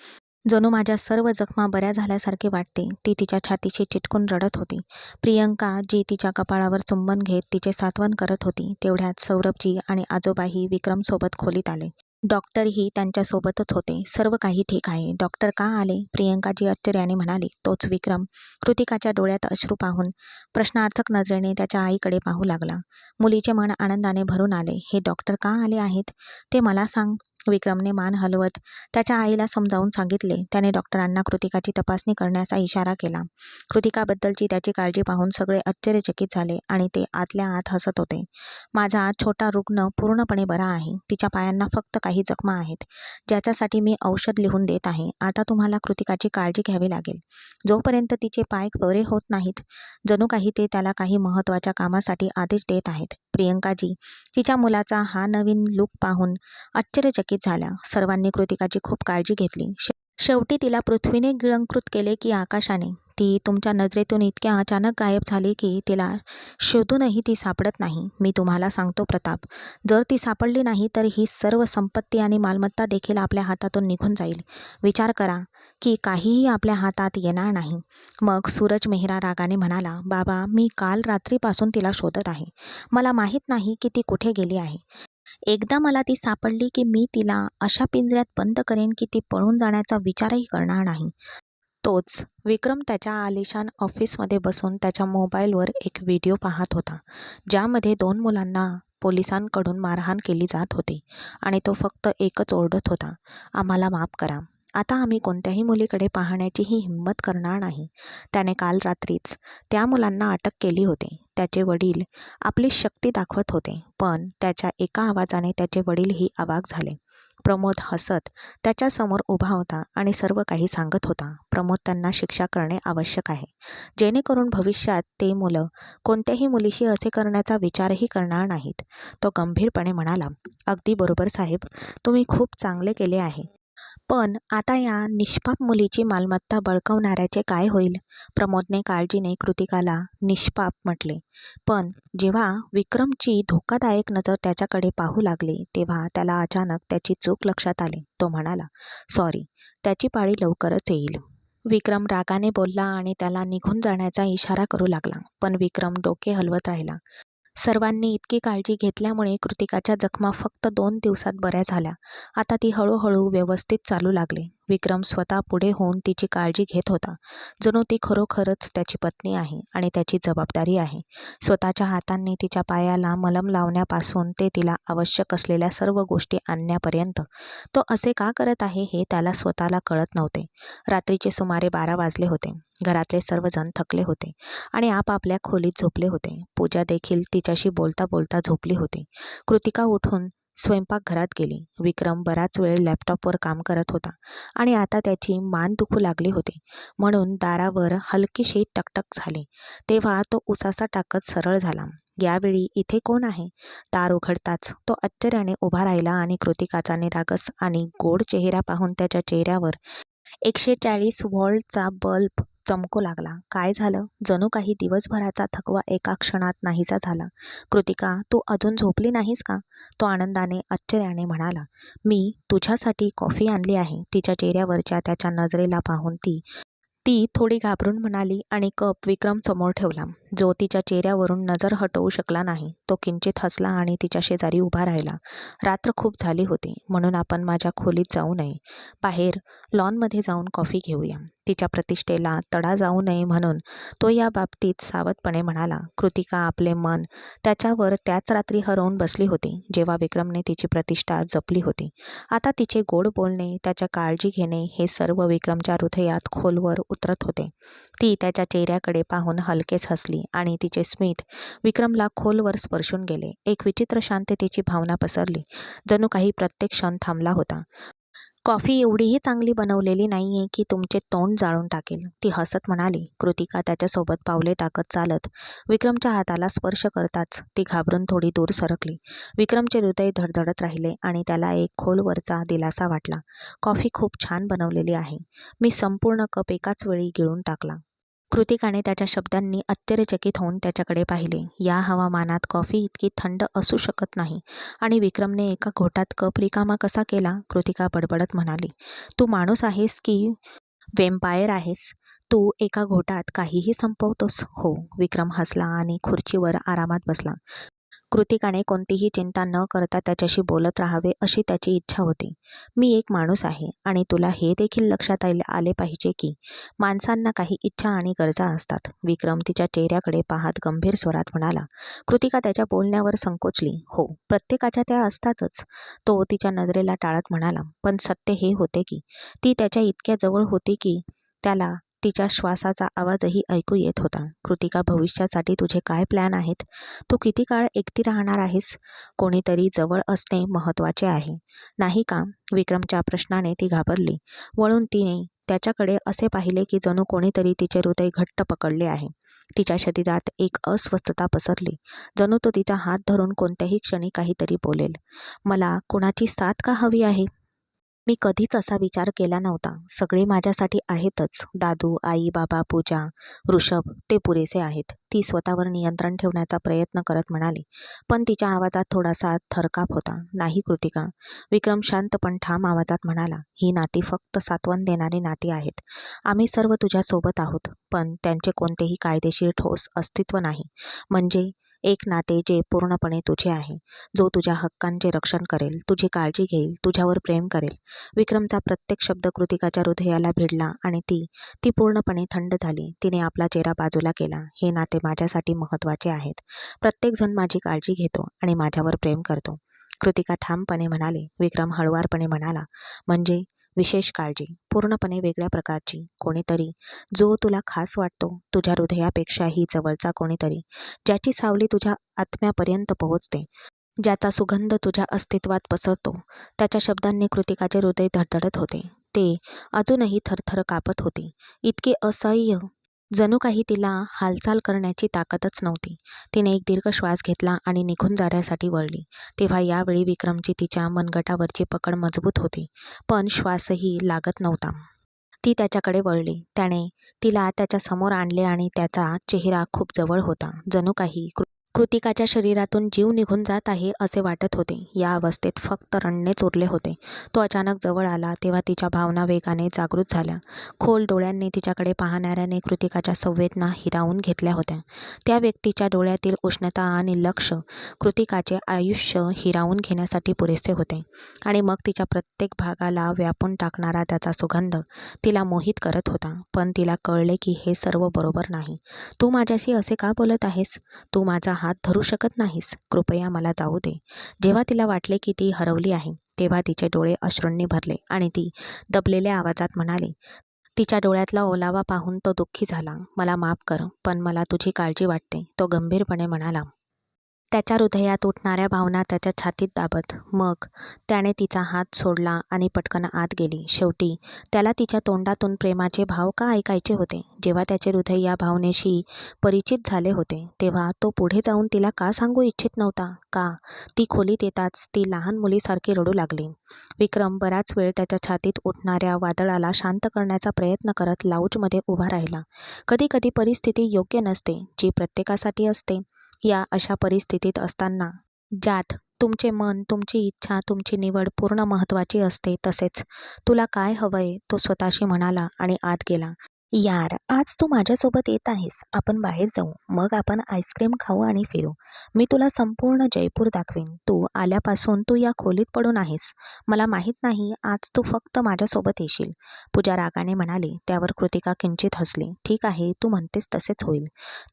जणू माझ्या सर्व जखमा बऱ्या झाल्यासारखे वाटते. ती तिच्या छातीशी चिटकून रडत होती. प्रियंका, जी तिच्या कपाळावर चुंबन घेत तिचे सांत्वन करत होती, तेवढ्यात सौरभजी आणि आजोबाही विक्रमसोबत खोलीत आले. डॉक्टरही त्यांच्यासोबतच होते. सर्व काही ठीक आहे. डॉक्टर का आले? प्रियंकाजी आश्चर्याने म्हणाली. तोच विक्रम. कृतिकाच्या डोळ्यात अश्रू पाहून प्रश्नार्थक नजरेने त्याच्या आईकडे पाहू लागला. मुलीचे मन आनंदाने भरून आले. हे डॉक्टर का आले आहेत ते मला सांग. विक्रमने मान हलवत त्याच्या आईला समजावून सांगितले. त्याने डॉक्टरांना कृतिकाची तपासणी करण्याचा इशारा केला. कृतिकाबद्दलची त्याची काळजी पाहून सगळे आश्चर्यचकित झाले आणि ते आतल्या आत हसत होते. माझा छोटा रुग्ण पूर्णपणे बरा आहे. तिच्या पायांना फक्त काही जखमा आहेत, ज्याच्यासाठी मी औषध लिहून देत आहे. आता तुम्हाला कृतिकाची काळजी घ्यावी लागेल. जोपर्यंत तिचे पाय बरे होत नाहीत, जणू काही ते त्याला काही महत्त्वाच्या कामासाठी आदेश देत आहेत. प्रियंकाजी तिच्या मुलाचा हा नवीन लूक पाहून आश्चर्यचकित झाल्या. सर्वांनी कृतिकाची खूप काळजी घेतली. शेवटी तिला पृथ्वीने गिळंकृत केले की आकाशाने. ती तुमच्या नजरेतून इतक्या अचानक गायब झाली की तिला शोधूनही ती सापडत नाही. मी तुम्हाला सांगतो प्रताप, जर ती सापडली नाही तर ही सर्व संपत्ती आणि मालमत्ता देखील आपल्या हातातून निघून जाईल. विचार करा की काहीही आपल्या हातात येणार नाही. मग सूरज मेहरा रागाने म्हणाला, बाबा, मी काल रात्रीपासून तिला शोधत आहे. मला माहीत नाही की ती कुठे गेली आहे. एकदा मला ती सापडली की मी तिला अशा पिंजऱ्यात बंद करेन की ती पळून जाण्याचा विचारही करणार नाही. तोच विक्रम त्याच्या आलिशान ऑफिसमध्ये बसून त्याच्या मोबाईलवर एक व्हिडिओ पाहत होता, ज्यामध्ये 2 मुलांना पोलिसांकडून मारहाण केली जात होती आणि तो फक्त एकच ओरडत होता, आम्हाला माफ करा. आता आम्ही कोणत्याही मुलीकडे पाहण्याचीही हिंमत करणार नाही. त्याने काल रात्रीच त्या मुलांना अटक केली होती. त्याचे वडील आपली शक्ती दाखवत होते, पण त्याच्या एका आवाजाने त्याचे वडीलही अवाक झाले. प्रमोद हसत त्याच्यासमोर उभा होता आणि सर्व काही सांगत होता. प्रमोद त्यांना शिक्षा करणे आवश्यक आहे, जेणेकरून भविष्यात ते मुलं कोणत्याही मुलीशी असे करण्याचा विचारही करणार नाहीत. तो गंभीरपणे म्हणाला, अगदी बरोबर साहेब, तुम्ही खूप चांगले केले आहे. पण आता या निष्पाप मुलीची मालमत्ता बळकावणाऱ्याचे काय होईल? प्रमोदने काळजीने कृतिकाला निष्पाप म्हटले. पण जेव्हा विक्रमची धोकादायक नजर त्याच्याकडे पाहू लागली तेव्हा त्याला अचानक त्याची चूक लक्षात आली. तो म्हणाला, सॉरी, त्याची पाळी लवकरच येईल. विक्रम रागाने बोलला आणि त्याला निघून जाण्याचा इशारा करू लागला. पण विक्रम डोके हलवत राहिला. सर्वांनी इतकी काळजी घेतल्यामुळे कृतिकाच्या जखमा फक्त 2 दिवसात बऱ्या झाल्या. आता ती हळूहळू व्यवस्थित चालू लागली. विक्रम स्वतः पुढे होऊन तिची काळजी घेत होता, जणू ती खरोखरच त्याची पत्नी आहे आणि त्याची जबाबदारी आहे. स्वतःच्या हातांनी तिच्या पायाला मलम लावण्यापासून ते तिला आवश्यक असलेल्या सर्व गोष्टी आणण्यापर्यंत तो असे का करत आहे हे त्याला स्वतःला कळत नव्हते. रात्रीचे सुमारे 12 वाजले होते. घरातले सर्वजण थकले होते आणि आपापल्या खोलीत झोपले होते. पूजा देखील तिच्याशी बोलता बोलता झोपली होती. कृतिका उठून स्वयंपाकघरात गेली. विक्रम बराच वेळ लॅपटॉपवर काम करत होता आणि आता त्याची मान दुखू लागली होती, म्हणून दारावर हलकीशी टकटक झाली. तेव्हा तो उसासा टाकत सरळ झाला. यावेळी इथे कोण आहे? दार उघडताच तो आश्चर्याने उभा राहिला आणि कृतिकाचा निरागस आणि गोड चेहरा पाहून त्याच्या चेहऱ्यावर 140 व्होल्टचा बल्ब चमकू लागला. काय झालं? जणू काही दिवसभराचा थकवा एका क्षणात नाहीसा झाला. कृतिका, तू अजून झोपली नाहीस का? तो आनंदाने आश्चर्याने म्हणाला. मी तुझ्यासाठी कॉफी आणली आहे. तिच्या चेहऱ्यावरच्या त्याच्या नजरेला पाहून ती थोडी घाबरून म्हणाली आणि कप विक्रम समोर ठेवला, जो तिच्या चेहऱ्यावरून नजर हटवू शकला नाही. तो किंचित हसला आणि तिच्या शेजारी उभा राहिला. रात्र खूप झाली होती, म्हणून आपण माझ्या खोलीत जाऊ नये. बाहेर लॉनमध्ये जाऊन कॉफी घेऊया. तिच्या प्रतिष्ठेला तडा जाऊ नये म्हणून तो या बाबतीत सावधपणे म्हणाला. कृतिका आपले मन त्याच्यावर त्याच रात्री हरवून बसली होती, जेव्हा विक्रमने तिची प्रतिष्ठा जपली होती. आता तिचे गोड बोलणे, त्याच्या काळजी घेणे हे सर्व विक्रमच्या हृदयात खोलवर उतरत होते. ती त्याच्या चेहऱ्याकडे पाहून हलकेच हसली आणि तिचे स्मित विक्रमला खोलवर स्पर्शून गेले. एक विचित्र शांततेची भावना पसरली, जणू काही प्रत्येक क्षण थांबला होता. कॉफी एवढीही चांगली बनवलेली नाहीये की तुमचे तोंड जाळून टाकेल, ती हसत म्हणाली. कृतिका त्याच्यासोबत पावले टाकत चालत विक्रमच्या हाताला स्पर्श करताच ती घाबरून थोडी दूर सरकली. विक्रमचे हृदय धडधडत राहिले आणि त्याला एक खोलवरचा दिलासा वाटला. कॉफी खूप छान बनवलेली आहे. मी संपूर्ण कप एकाच वेळी गिळून टाकला. कृतिकाने त्याच्या शब्दांनी आश्चर्यचकित होऊन त्याच्याकडे पाहिले. या हवामानात कॉफी इतकी थंड असू शकत नाही आणि विक्रमने एका घोटात कप रिकामा कसा केला? कृतिका बडबडत म्हणाली. तू माणूस आहेस की वेम्पायर आहेस? तू एका घोटात काहीही संपवतोस? हो, विक्रम हसला आणि खुर्चीवर आरामात बसला. कृतिकाने कोणतीही चिंता न करता त्याच्याशी बोलत राहावे अशी त्याची इच्छा होती. मी एक माणूस आहे आणि तुला हे देखील लक्षात आले पाहिजे की माणसांना काही इच्छा आणि गरजा असतात. विक्रम तिच्या चेहऱ्याकडे पाहत गंभीर स्वरात म्हणाला. कृतिका त्याच्या बोलण्यावर संकोचली. हो, प्रत्येकाच्या त्या असतातच, तो तिच्या नजरेला टाळत म्हणाला. पण सत्य हे होते की ती त्याच्या इतक्या जवळ होती की त्याला तिच्या श्वासाचा आवाजही ऐकू येत होता. कृतिका, भविष्यासाठी तुझे काय प्लॅन आहेत? तू किती काळ एकटी राहणार आहेस? कोणीतरी जवळ असणे महत्त्वाचे आहे, नाही का? विक्रमच्या प्रश्नाने ती घाबरली. वळून तिने त्याच्याकडे असे पाहिले की जणू कोणीतरी तिचे हृदय घट्ट पकडले आहे. तिच्या शरीरात एक अस्वस्थता पसरली, जणू तो तिचा हात धरून कोणत्याही क्षणी काहीतरी बोलेल. मला कुणाची साथ का हवी आहे? मी कधीच असा विचार केला नव्हता. सगळे माझ्यासाठी आहेतच. दादू, आई, बाबा, पूजा, ऋषभ, ते पुरेसे आहेत, ती स्वतःवर नियंत्रण ठेवण्याचा प्रयत्न करत म्हणाली. पण तिच्या आवाजात थोडासा थरकाप होता. नाही कृतिका, विक्रम शांत पण ठाम आवाजात म्हणाला. ही नाती फक्त सांत्वन देणारी नाती आहेत. आम्ही सर्व तुझ्यासोबत आहोत, पण त्यांचे कोणतेही कायदेशीर ठोस अस्तित्व नाही. म्हणजे एक नाते जे पूर्णपणे तुझे आहे, जो तुझ्या हक्कांचे रक्षण करेल, तुझी काळजी घेईल, तुझ्यावर प्रेम करेल. विक्रमचा प्रत्येक शब्द कृतिकाच्या हृदयाला भिडला आणि ती पूर्णपणे थंड झाली. तिने आपला चेहरा बाजूला केला. हे नाते माझ्यासाठी महत्त्वाचे आहेत. प्रत्येकजण माझी काळजी घेतो आणि माझ्यावर प्रेम करतो, कृतिका ठामपणे म्हणाली. विक्रम हळुवारपणे म्हणाला. म्हणजे विशेष काळजी, पूर्णपणे वेगळ्या प्रकारची, कोणीतरी जो तुला खास वाटतो, तुझ्या हृदयापेक्षाही जवळचा कोणीतरी, ज्याची सावली तुझ्या आत्म्यापर्यंत पोहोचते. ज्याचा सुगंध तुझ्या अस्तित्वात पसरतो. त्याच्या शब्दांनी कृतिकाचे हृदय धडधडत होते. ते अजूनही थरथर कापत होते. इतके असह्य, जणू काही तिला हालचाल करण्याची ताकदच नव्हती. तिने एक दीर्घ श्वास घेतला आणि निघून जाण्यासाठी वळली. तेव्हा यावेळी विक्रमची तिच्या मनगटावरची पकड मजबूत होती, पण श्वासही लागत नव्हता. ती त्याच्याकडे वळली. त्याने तिला त्याच्या समोर आणले आणि त्याचा चेहरा खूप जवळ होता. जणू काही कृतिकाच्या शरीरातून जीव निघून जात आहे असे वाटत होते. या अवस्थेत फक्त रडणेच उरले होते. तो अचानक जवळ आला तेव्हा तिच्या भावना वेगाने जागृत झाल्या. खोल डोळ्यांनी तिच्याकडे पाहणाऱ्याने कृतिकाच्या संवेदना हिरावून घेतल्या होत्या. त्या व्यक्तीच्या डोळ्यातील उष्णता आणि लक्ष कृतिकाचे आयुष्य हिरावून घेण्यासाठी पुरेसे होते. आणि मग तिच्या प्रत्येक भागाला व्यापून टाकणारा त्याचा सुगंध तिला मोहित करत होता. पण तिला कळले की हे सर्व बरोबर नाही. तू माझ्याशी असे का बोलत आहेस? तू माझा हात धरू शकत नाहीस? कृपया मला जाऊ दे. जेव्हा तिला वाटले की ती हरवली आहे तेव्हा तिचे डोळे अश्रूंनी भरले आणि ती दबलेल्या आवाजात म्हणाली. तिच्या डोळ्यातला ओलावा पाहून तो दुःखी झाला. मला माफ कर, पण मला तुझी काळजी वाटते, तो गंभीरपणे म्हणाला. त्याच्या हृदयात उठणाऱ्या भावना त्याच्या छातीत दाबत. मग त्याने तिचा हात सोडला आणि पटकन आत गेली. शेवटी त्याला तिच्या तोंडातून प्रेमाचे भाव का ऐकायचे होते? जेव्हा त्याचे हृदय या भावनेशी परिचित झाले होते तेव्हा तो पुढे जाऊन तिला का सांगू इच्छित नव्हता? का? ती खोलीत येताच ती लहान मुलीसारखी रडू लागली. विक्रम बराच वेळ त्याच्या छातीत उठणाऱ्या वादळाला शांत करण्याचा प्रयत्न करत लाऊंजमध्ये उभा राहिला. कधी कधी परिस्थिती योग्य नसते, जी प्रत्येकासाठी असते. या अशा परिस्थितीत असताना ज्यात तुमचे मन, तुमची इच्छा, तुमची निवड पूर्ण महत्त्वाची असते, तसेच तुला काय हवंय तो स्वतःशी म्हणाला आणि आत गेला. यार, आज तू माझ्यासोबत येत आहेस. आपण बाहेर जाऊ. मग आपण आईस्क्रीम खाऊ आणि फिरू. मी तुला संपूर्ण जयपूर दाखवीन. तू आल्यापासून तू या खोलीत पडून आहेस. मला माहीत नाही आज तू फक्त माझ्यासोबत येशील. पूजा रागाने म्हणाली. त्यावर कृतिका किंचित हसली. ठीक आहे, तू म्हणतेस तसेच होईल.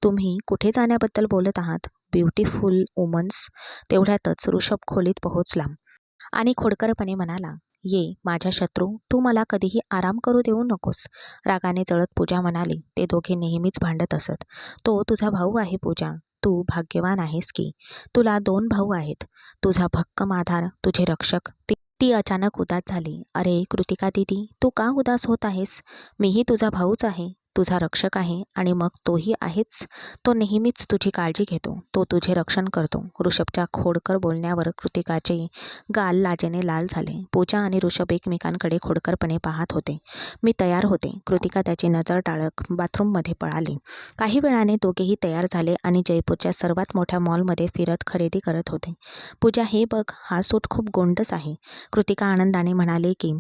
तुम्ही कुठे जाण्याबद्दल बोलत आहात? Beautiful women's. तेवढ्यातच ऋषभ खोलीत पोहोचला आणि खोडकरपणे म्हणाला. ये माझ्या शत्रू, तू मला कधीही आराम करू देऊ नकोस. रागाने जळत पूजा म्हणाली. ते दोघे नेहमीच भांडत असत. तो तुझा भाऊ आहे पूजा. तू भाग्यवान आहेस की तुला 2 भाऊ आहेत. तुझा भक्कम आधार, तुझे रक्षक. ती अचानक उदास झाली. अरे कृतिका दीदी, तू का उदास होत आहेस? मीही तुझा भाऊच आहे, तुझा रक्षक आहे आणि मग तोही आहेच. तो नेहमीच तुझी काळजी घेतो. तो तुझे रक्षण करतो. ऋषभच्या खोडकर बोलण्यावर कृतिकाचे गाल लाजेने लाल झाले. पूजा आणि ऋषभ एकमेकांकडे खोडकरपणे पाहत होते. मी तयार होते. कृतिका त्याची नजर टाळत बाथरूममध्ये पळाली. काही वेळाने दोघेही तयार झाले आणि जयपूरच्या सर्वात मोठ्या मॉलमध्ये फिरत खरेदी करत होते. पूजा, हे बघ, हा सूट खूप गोंडस आहे. कृतिका आनंदाने म्हणाली की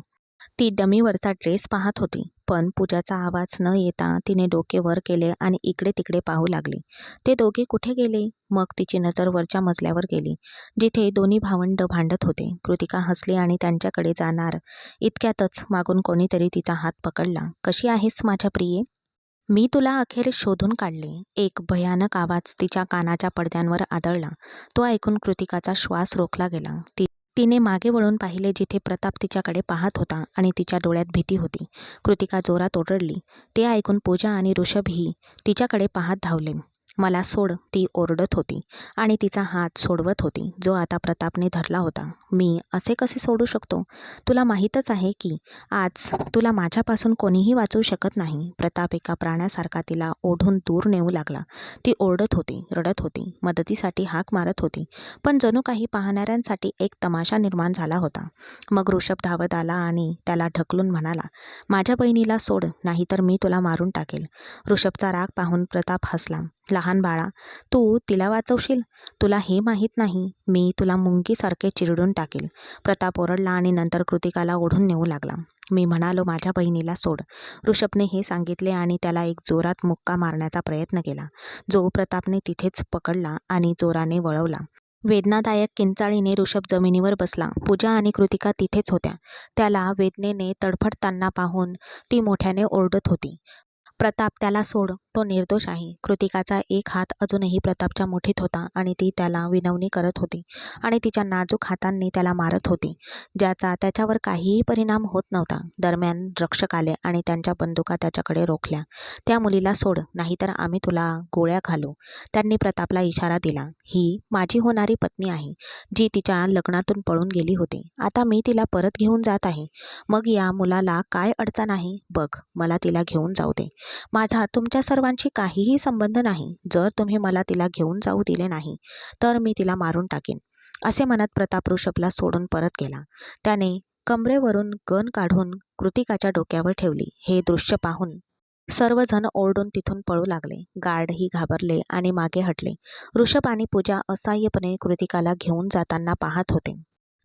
ती डमीवरचा ड्रेस पाहत होती. पण पूजाचा आवाज न येता तिने डोके वर केले आणि इकडे तिकडे पाहू लागली. ते दोघे कुठे गेले? मग तिची नजर वरच्या मजल्यावर गेली, जिथे दोन्ही भावंड भांडत होते. कृतिका हसली आणि त्यांच्याकडे जाणार इतक्यातच मागून कोणीतरी तिचा हात पकडला. कशी आहेस माझ्या प्रिये? मी तुला अखेर शोधून काढले. एक भयानक आवाज तिच्या कानाच्या पडद्यांवर आदळला. तो ऐकून कृतिकाचा श्वास रोखला गेला. तिने मागे वळून पाहिले, जिथे प्रताप तिच्याकडे पाहत होता आणि तिच्या डोळ्यात भीती होती. कृतिका जोरात ओरडली. ते ऐकून पूजा आणि ऋषभही तिच्याकडे पाहत धावले. मला सोड, ती ओरडत होती आणि तिचा हात सोडवत होती, जो आता प्रतापने धरला होता. मी असे कसे सोडू शकतो? तुला माहीतच आहे की आज तुला माझ्यापासून कोणीही वाचवू शकत नाही. प्रताप एका प्राण्यासारखा तिला ओढून दूर नेऊ लागला. ती ओरडत होती, रडत होती, मदतीसाठी हाक मारत होती, पण जणू काही पाहणाऱ्यांसाठी एक तमाशा निर्माण झाला होता. मग ऋषभ धावत आला आणि त्याला ढकलून म्हणाला, माझ्या बहिणीला सोड, नाहीतर मी तुला मारून टाकेल. ऋषभचा राग पाहून प्रताप हसला. लहान बाळा, तू तिला वाचवशील? तुला हे माहीत नाही, मी तुला मुंगीसारखे चिरडून टाकेल. प्रताप ओरडला आणि नंतर कृतिकाला ओढून नेऊ लागला. मी म्हणालो, माझ्या बहिणीला सोड. ऋषभने हे सांगितले आणि त्याला एक जोरात मुक्का मारण्याचा प्रयत्न केला, जो प्रतापने तिथेच पकडला आणि जोराने वळवला. वेदनादायक किंचाळीने ऋषभ जमिनीवर बसला. पूजा आणि कृतिका तिथेच होत्या. त्याला वेदनेने तडफडताना पाहून ती मोठ्याने ओरडत होती. प्रताप, त्याला सोड. तो निर्दोष आहे. कृतिकाचा एक हात अजूनही प्रतापच्या मुठीत होता आणि ती त्याला विनवणी करत होती आणि तिच्या नाजूक हातांनी त्याला मारत होती, ज्याचा त्याच्यावर काहीही परिणाम होत नव्हता. दरम्यान रक्षक आले आणि त्यांच्या बंदुका त्याच्याकडे रोखल्या. त्या मुलीला सोड, नाहीतर आम्ही तुला गोळ्या घालू. त्यांनी प्रतापला इशारा दिला. ही माझी होणारी पत्नी आहे, जी तिच्या लग्नातून पळून गेली होती. आता मी तिला परत घेऊन जात आहे. मग या मुलाला काय अडचण आहे? बघ, मला तिला घेऊन जाऊ दे. माझा तुमच्या सर्वांशी काहीही संबंध नाही. जर तुम्ही मला तिला घेऊन जाऊ दिले नाही तर मी तिला मारून टाकेन. असे म्हणत प्रताप ऋषभला सोडून परत गेला. त्याने कमरेवरून गन काढून कृतिकाच्या डोक्यावर ठेवली. हे दृश्य पाहून सर्वजण ओरडून तिथून पळू लागले. गार्डही घाबरले आणि मागे हटले. ऋषभ आणि पूजा असहाय्यपणे कृतिकाला घेऊन जाताना पाहत होते.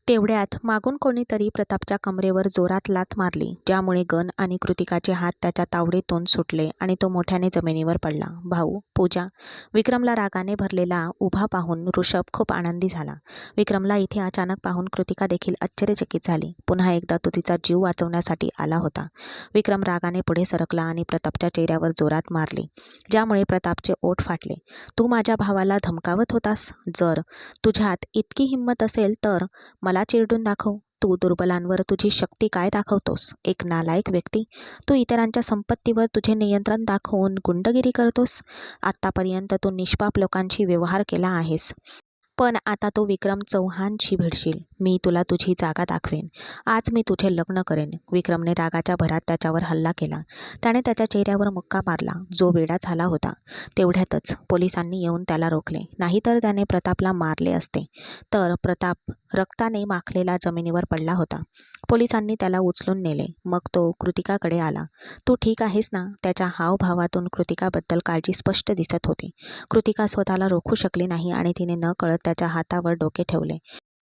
तेवढ्यात मागून कोणीतरी प्रतापच्या कमरेवर जोरात लाथ मारली, ज्यामुळे गन आणि कृतिकाचे हात त्याच्या तावडीतून सुटले आणि तो मोठ्याने जमिनीवर पडला. भाऊ, पूजा, विक्रमला रागाने भरलेला उभा पाहून ऋषभ खूप आनंदी झाला. विक्रमला इथे अचानक पाहून कृतिका देखील आश्चर्यचकित झाली. पुन्हा एकदा तो तिचा जीव वाचवण्यासाठी आला होता. विक्रम रागाने पुढे सरकला आणि प्रतापच्या चेहऱ्यावर जोरात मारले, ज्यामुळे प्रतापचे ओठ फाटले. तू माझ्या भावाला धमकावत होतास? जर तुझ्यात इतकी हिंमत असेल तर मला चिरडून दाखव. तू दुर्बलांवर तुझी शक्ती काय दाखवतोस? एक नालायक व्यक्ती. तू इतरांच्या संपत्तीवर तुझे नियंत्रण दाखवून गुंडगिरी करतोस. आत्तापर्यंत तू निष्पाप लोकांशी व्यवहार केला आहेस, पण आता तो विक्रम चौहानशी भिडशील. मी तुला तुझी जागा दाखवेन. आज मी तुझे लग्न करेन. विक्रमने रागाच्या भरात त्याच्यावर हल्ला केला. त्याने त्याच्या चेहऱ्यावर मुक्का मारला, जो वेडा झाला होता. तेवढ्यातच पोलिसांनी येऊन त्याला रोखले. नाहीतर त्याने प्रतापला मारले असते. तर प्रताप रक्ताने माखलेला जमिनीवर पडला होता. पोलिसांनी त्याला उचलून नेले. मग तो कृतिकाकडे आला. तू ठीक आहेस ना? त्याच्या हावभावातून कृतिकाबद्दल काळजी स्पष्ट दिसत होती. कृतिका स्वतःला रोखू शकली नाही आणि तिने नकळत त्याच्या हातावर डोके ठेवले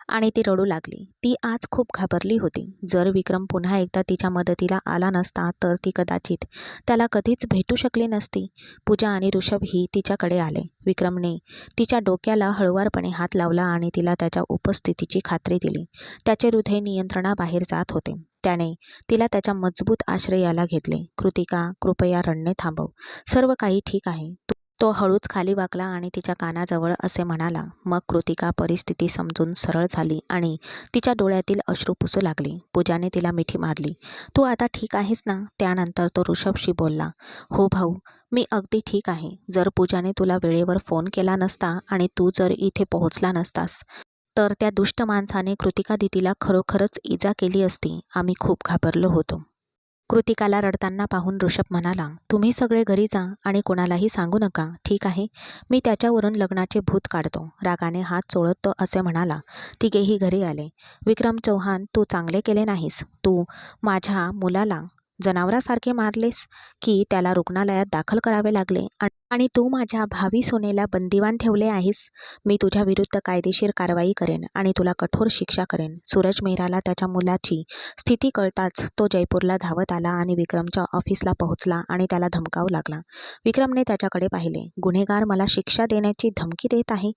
आणि ती रडू लागली. ती आज खूप घाबरली होती. जर विक्रम पुन्हा एकदा तिच्या मदतीला आला नसता तर ती कदाचित त्याला कधीच भेटू शकली नसती. पूजा आणि ऋषभही तिच्याकडे आले. विक्रमने तिच्या डोक्याला हळुवारपणे हात लावला आणि तिला त्याच्या उपस्थितीची खात्री दिली. त्याचे हृदय नियंत्रणाबाहेर जात होते. त्याने तिला त्याच्या मजबूत आश्रयाला घेतले. कृतिका, कृपया रडणे थांबव. सर्व काही ठीक आहे. तो हळूच खाली वाकला आणि तिच्या कानाजवळ असे म्हणाला. मग कृतिका परिस्थिती समजून सरळ झाली आणि तिच्या डोळ्यातील अश्रू पुसू लागली. पूजाने तिला मिठी मारली. तू आता ठीक आहेस ना? त्यानंतर तो ऋषभशी बोलला. हो भाऊ, मी अगदी ठीक आहे. जर पूजाने तुला वेळेवर फोन केला नसता आणि तू जर इथे पोहोचला नसतास तर त्या दुष्ट माणसाने कृतिका दीदीला खरोखरच इजा केली असती. आम्ही खूप घाबरलो होतो. कृतिकाला रडताना पाहून ऋषभ म्हणाला. तुम्ही सगळे घरी जा आणि कोणालाही सांगू नका, ठीक आहे? मी त्याच्यावरून लग्नाचे भूत काढतो. रागाने हात चोळत तो असे म्हणाला. तिघेही घरी आले. विक्रम चौहान, तू चांगले केले नाहीस. तू माझ्या मुलाला जनावरासारखे मारलेस की त्याला रुग्णालयात दाखल करावे लागले आणि तू माझ्या भावी सोनेला बंदिवान ठेवले आहेस. मी तुझ्या विरुद्ध कायदेशीर कारवाई करेन आणि तुला कठोर शिक्षा करेन. सूरज मेहराला त्याच्या मुलाची स्थिती कळताच तो जयपूरला धावत आला आणि विक्रमच्या ऑफिसला पोहोचला आणि त्याला धमकावू लागला. विक्रमने त्याच्याकडे पाहिले. गुन्हेगार मला शिक्षा देण्याची धमकी देत आहे.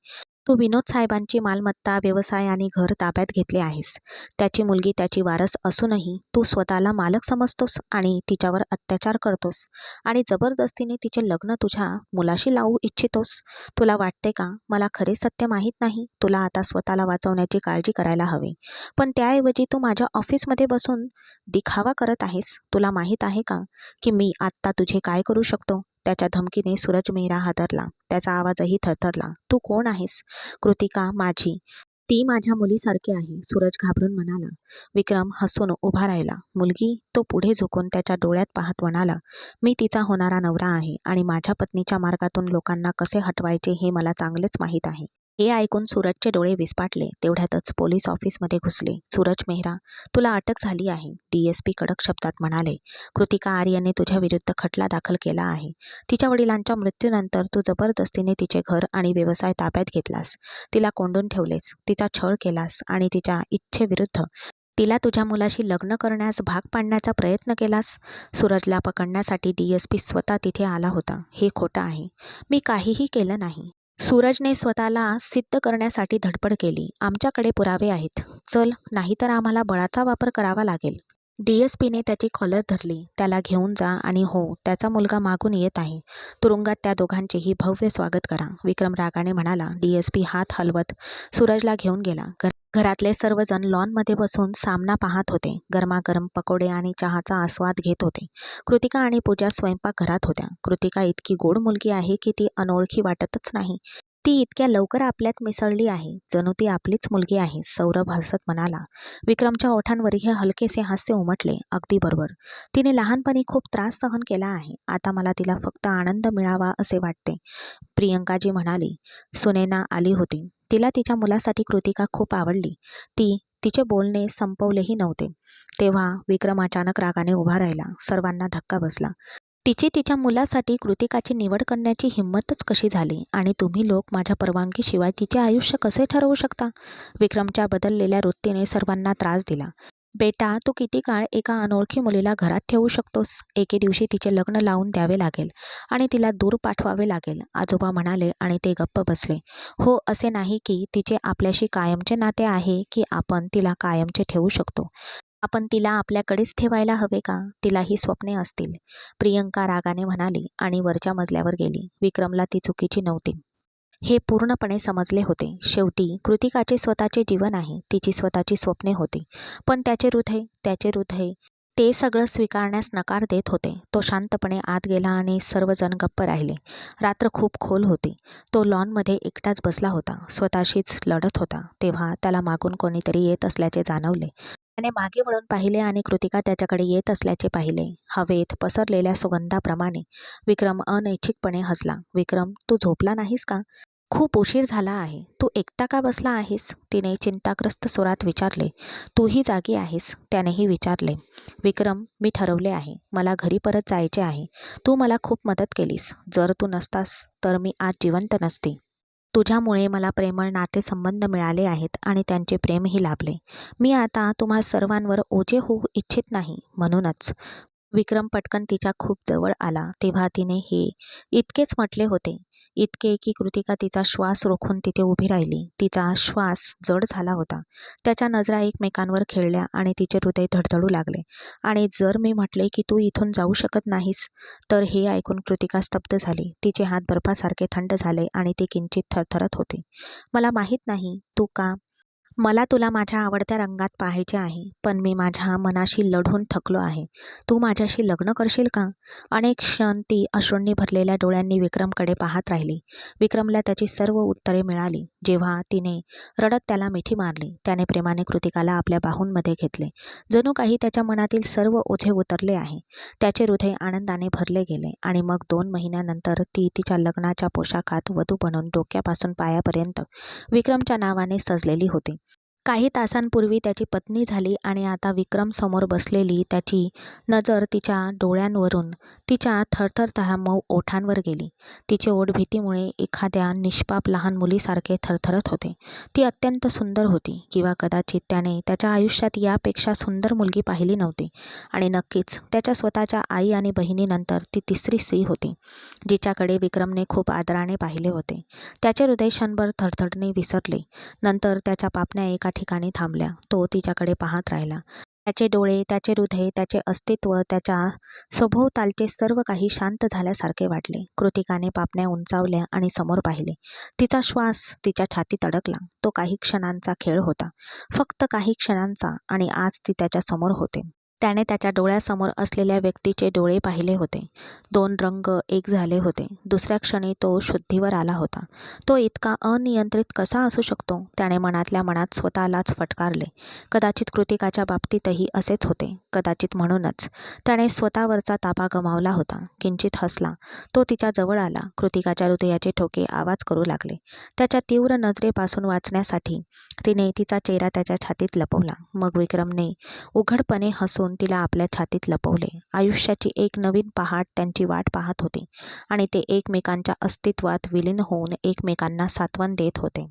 तू विनोद साहेबांची मालमत्ता, व्यवसाय आणि घर ताब्यात घेतले आहेस. त्याची मुलगी त्याची वारस असूनही तू स्वतःला मालक समजतोस आणि तिच्यावर अत्याचार करतोस आणि जबरदस्तीने तिचे लग्न तुझ्या मुलाशी लावू इच्छितोस. तुला वाटते का मला खरे सत्य माहीत नाही? तुला आता स्वतःला वाचवण्याची काळजी करायला हवी, पण त्याऐवजी तू माझ्या ऑफिसमध्ये बसून दिखावा करत आहेस. तुला माहीत आहे का की मी आत्ता तुझे काय करू शकतो? त्याच्या धमकीने सूरज मेहरा हादरला. त्याचा आवाजही थरथरला. तू कोण आहेस? कृतिका माझी. ती माझ्या मुलीसारखी आहे, सूरज घाबरून म्हणाला. विक्रम हसून उभा राहिला. मुलगी? तो पुढे झुकून त्याच्या डोळ्यात पाहत म्हणाला. मी तिचा होणारा नवरा आहे आणि माझ्या पत्नीच्या मार्गातून लोकांना कसे हटवायचे हे मला चांगलेच माहीत आहे. हे ऐकून सूरजचे डोळे विस्पाटले. तेवढ्यातच पोलीस ऑफिसमध्ये घुसले. सूरज मेहरा, तुला अटक झाली आहे, DSP कडक शब्दात म्हणाले. कृतिका आर्यने तुझ्या विरुद्ध खटला दाखल केला आहे. तिच्या वडिलांच्या मृत्यूनंतर तू जबरदस्तीने तिचे घर आणि व्यवसाय ताब्यात घेतलास. तिला कोंडून ठेवलेस, तिचा छळ केलास आणि तिच्या इच्छेविरुद्ध तिला तुझ्या मुलाशी लग्न करण्यास भाग पाडण्याचा प्रयत्न केलास. सूरजला पकडण्यासाठी DSP स्वतः तिथे आला होता. हे खोटं आहे. मी काहीही केलं नाही. सूरजने स्वतःला सिद्ध करण्यासाठी धडपड केली. आमच्याकडे पुरावे आहेत. चल, नाहीतर आम्हाला बळाचा वापर करावा लागेल. DSPने त्याची कॉलर धरली. त्याला घेऊन जा आणि हो, त्याचा मुलगा मागून येत आहे. तुरुंगात त्या दोघांचेही भव्य स्वागत करा. विक्रम रागाने म्हणाला. DSP हात हलवत सूरजला घेऊन गेला. घरातले सर्वजण लॉनमध्ये बसून सामना पाहत होते. गरमागरम पकोडे आणि चहाचा आस्वाद घेत होते. कृतिका आणि पूजा स्वयंपाकघरात होत्या. कृतिका इतकी गोड मुलगी आहे की ती अनोळखी वाटतच नाही. ती इतक्या लवकर आपल्यात मिसळली आहे, जणू ती आपलीच मुलगी आहे. सौरभ हसत म्हणाला. विक्रमच्या ओठांवरही हलकेसे हास्य उमटले. अगदी बरोबर. तिने लहानपणी खूप त्रास सहन केला आहे. आता मला तिला फक्त आनंद मिळावा असे वाटते. प्रियंकाजी म्हणाली. सुनैना आली होती. तिला तिच्या मुलासाठी कृतिका खूप आवडली. ती तिचे बोलणे संपवलेही नव्हते. तेव्हा विक्रम अचानक रागाने उभा राहिला. सर्वांना धक्का बसला. तिची तिच्या मुलासाठी कृतिकाची निवड करण्याची हिंमतच कशी झाली आणि तुम्ही लोक माझ्या परवानगीशिवाय तिचे आयुष्य कसे ठरवू शकता? विक्रमच्या बदललेल्या वृत्तीने सर्वांना त्रास दिला. बेटा, तू किती काळ एका अनोळखी मुलीला घरात ठेवू शकतोस? एके दिवशी तिचे लग्न लावून द्यावे लागेल आणि तिला दूर पाठवावे लागेल. आजोबा म्हणाले आणि ते गप्प बसले. हो, असे नाही की तिचे आपल्याशी कायमचे नाते आहे की आपण तिला कायमचे ठेवू शकतो. आपण तिला आपल्याकडेच ठेवायला हवे का? तिलाही स्वप्ने असतील. प्रियंका रागाने म्हणाली आणि वरच्या मजल्यावर गेली. विक्रमला ती चुकीची नव्हती. हे पूर्णपणे समजले होते. शेवटी कृतिकाचे स्वतःचे जीवन आहे. तिची स्वतःची स्वप्ने होती. पण त्याचे हृदय ते सगळं स्वीकारण्यास नकार देत होते. तो शांतपणे आत गेला आणि सर्वजण गप्प राहिले. रात्र खूप खोल होती. तो लॉनमध्ये एकटाच बसला होता. स्वतःशीच लढत होता. तेव्हा त्याला मागून कोणीतरी येत असल्याचे जाणवले. त्याने मागे वळून पाहिले आणि कृतिका त्याच्याकडे येत असल्याचे पाहिले. हवेत पसरलेल्या सुगंधाप्रमाणे. विक्रम अनैच्छिकपणे हसला. विक्रम, तू झोपला नाहीस का? खूप उशीर झाला आहे. तू एकटा का बसला आहेस? तिने चिंताग्रस्त स्वरात विचारले. तूही जागी आहेस? त्यानेही विचारले. विक्रम, मी ठरवले आहे. मला घरी परत जायचे आहे. तू मला खूप मदत केलीस. जर तू नसतास तर मी आज जिवंत नसते. तुझ्यामुळे मला प्रेमळ नातेसंबंध मिळाले आहेत आणि त्यांचे प्रेमही लाभले. मी आता तुम्हा सर्वांवर ओझे होऊ इच्छित नाही. म्हणूनच विक्रम पटकन तिच्या खूप जवळ आला. तेव्हा तिने हे इतकेच म्हटले होते. इतके की कृतिका तिचा श्वास रोखून तिथे उभी राहिली. तिचा श्वास जड झाला होता. त्याच्या नजरा एकमेकांवर खेळल्या आणि तिचे हृदय धडधडू लागले. आणि जर मी म्हटले की तू इथून जाऊ शकत नाहीस, तर हे ऐकून कृतिका स्तब्ध झाली. तिचे हात बर्फासारखे थंड झाले आणि ती किंचित थरथरत होती. मला माहीत नाही तू का मला तुला माझ्या आवडत्या रंगात पाहायचे आहे, पण मी माझ्या मनाशी लढून थकलो आहे. तू माझ्याशी लग्न करशील का? अनेक क्षण ती अश्रूंनी भरलेल्या डोळ्यांनी विक्रमकडे पाहत राहिली. विक्रमला त्याची सर्व उत्तरे मिळाली. जेव्हा तिने रडत त्याला मिठी मारली, त्याने प्रेमाने कृतिकाला आपल्या बाहूंमध्ये घेतले. जणू काही त्याच्या मनातील सर्व ओझे उतरले आहे. त्याचे हृदय आनंदाने भरले गेले आणि मग 2 महिन्यानंतर ती तिच्या लग्नाच्या पोशाखात वधू बनून डोक्यापासून पायापर्यंत विक्रमच्या नावाने सजलेली होती. काही तासांपूर्वी त्याची पत्नी झाली आणि आता विक्रम समोर बसलेली त्याची नजर तिच्या डोळ्यांवरून तिच्या थरथरत्या मऊ ओठांवर गेली. तिचे ओठ भीतीमुळे एखाद्या निष्पाप लहान मुलीसारखे थरथरत होते. ती अत्यंत सुंदर होती किंवा कदाचित त्याने त्याच्या आयुष्यात यापेक्षा सुंदर मुलगी पाहिली नव्हती. आणि नक्कीच त्याच्या स्वतःच्या आई आणि बहिणीनंतर ती तिसरी स्त्री होती, जिच्याकडे विक्रमने खूप आदराने पाहिले होते. त्याचे हृदय क्षणभर धडधडणे विसरले. नंतर त्याच्या पापण्या एका ठिकाणी थांबल्या. तो तिच्याकडे पाहत राहिला. त्याचे डोळे, त्याचे हृदय, त्याचे अस्तित्व, त्याच्या सभोवतालचे सर्व काही शांत झाल्यासारखे वाटले. कृतिकाने पापण्या उंचावल्या आणि समोर पाहिले. तिचा श्वास तिच्या छातीत अडकला. तो काही क्षणांचा खेळ होता. फक्त काही क्षणांचा. आणि आज ती त्याच्या समोर होते. त्याने त्याच्या डोळ्यासमोर असलेल्या व्यक्तीचे डोळे पाहिले होते. 2 रंग एक झाले होते. दुसऱ्या क्षणी तो शुद्धीवर आला होता. तो इतका अनियंत्रित कसा असू शकतो? त्याने मनातल्या मनात स्वतःलाच फटकारले. कदाचित कृतिकाच्या बाबतीतही असेच होते. कदाचित म्हणूनच त्याने स्वतःवरचा ताबा गमावला होता. किंचित हसला. तो तिच्या जवळ आला. कृतिकाच्या हृदयाचे ठोके आवाज करू लागले. त्याच्या तीव्र नजरेपासून वाचण्यासाठी तिने तिचा चेहरा त्याच्या छातीत लपवला. मग विक्रमने उघडपणे हसून तिला आपल्या छातीत लपवले. आयुष्याची एक नवीन पहाट त्यांची वाट पाहत होती आणि ते एकमेकांच्या अस्तित्वात विलीन होऊन एकमेकांना सांत्वन देत होते.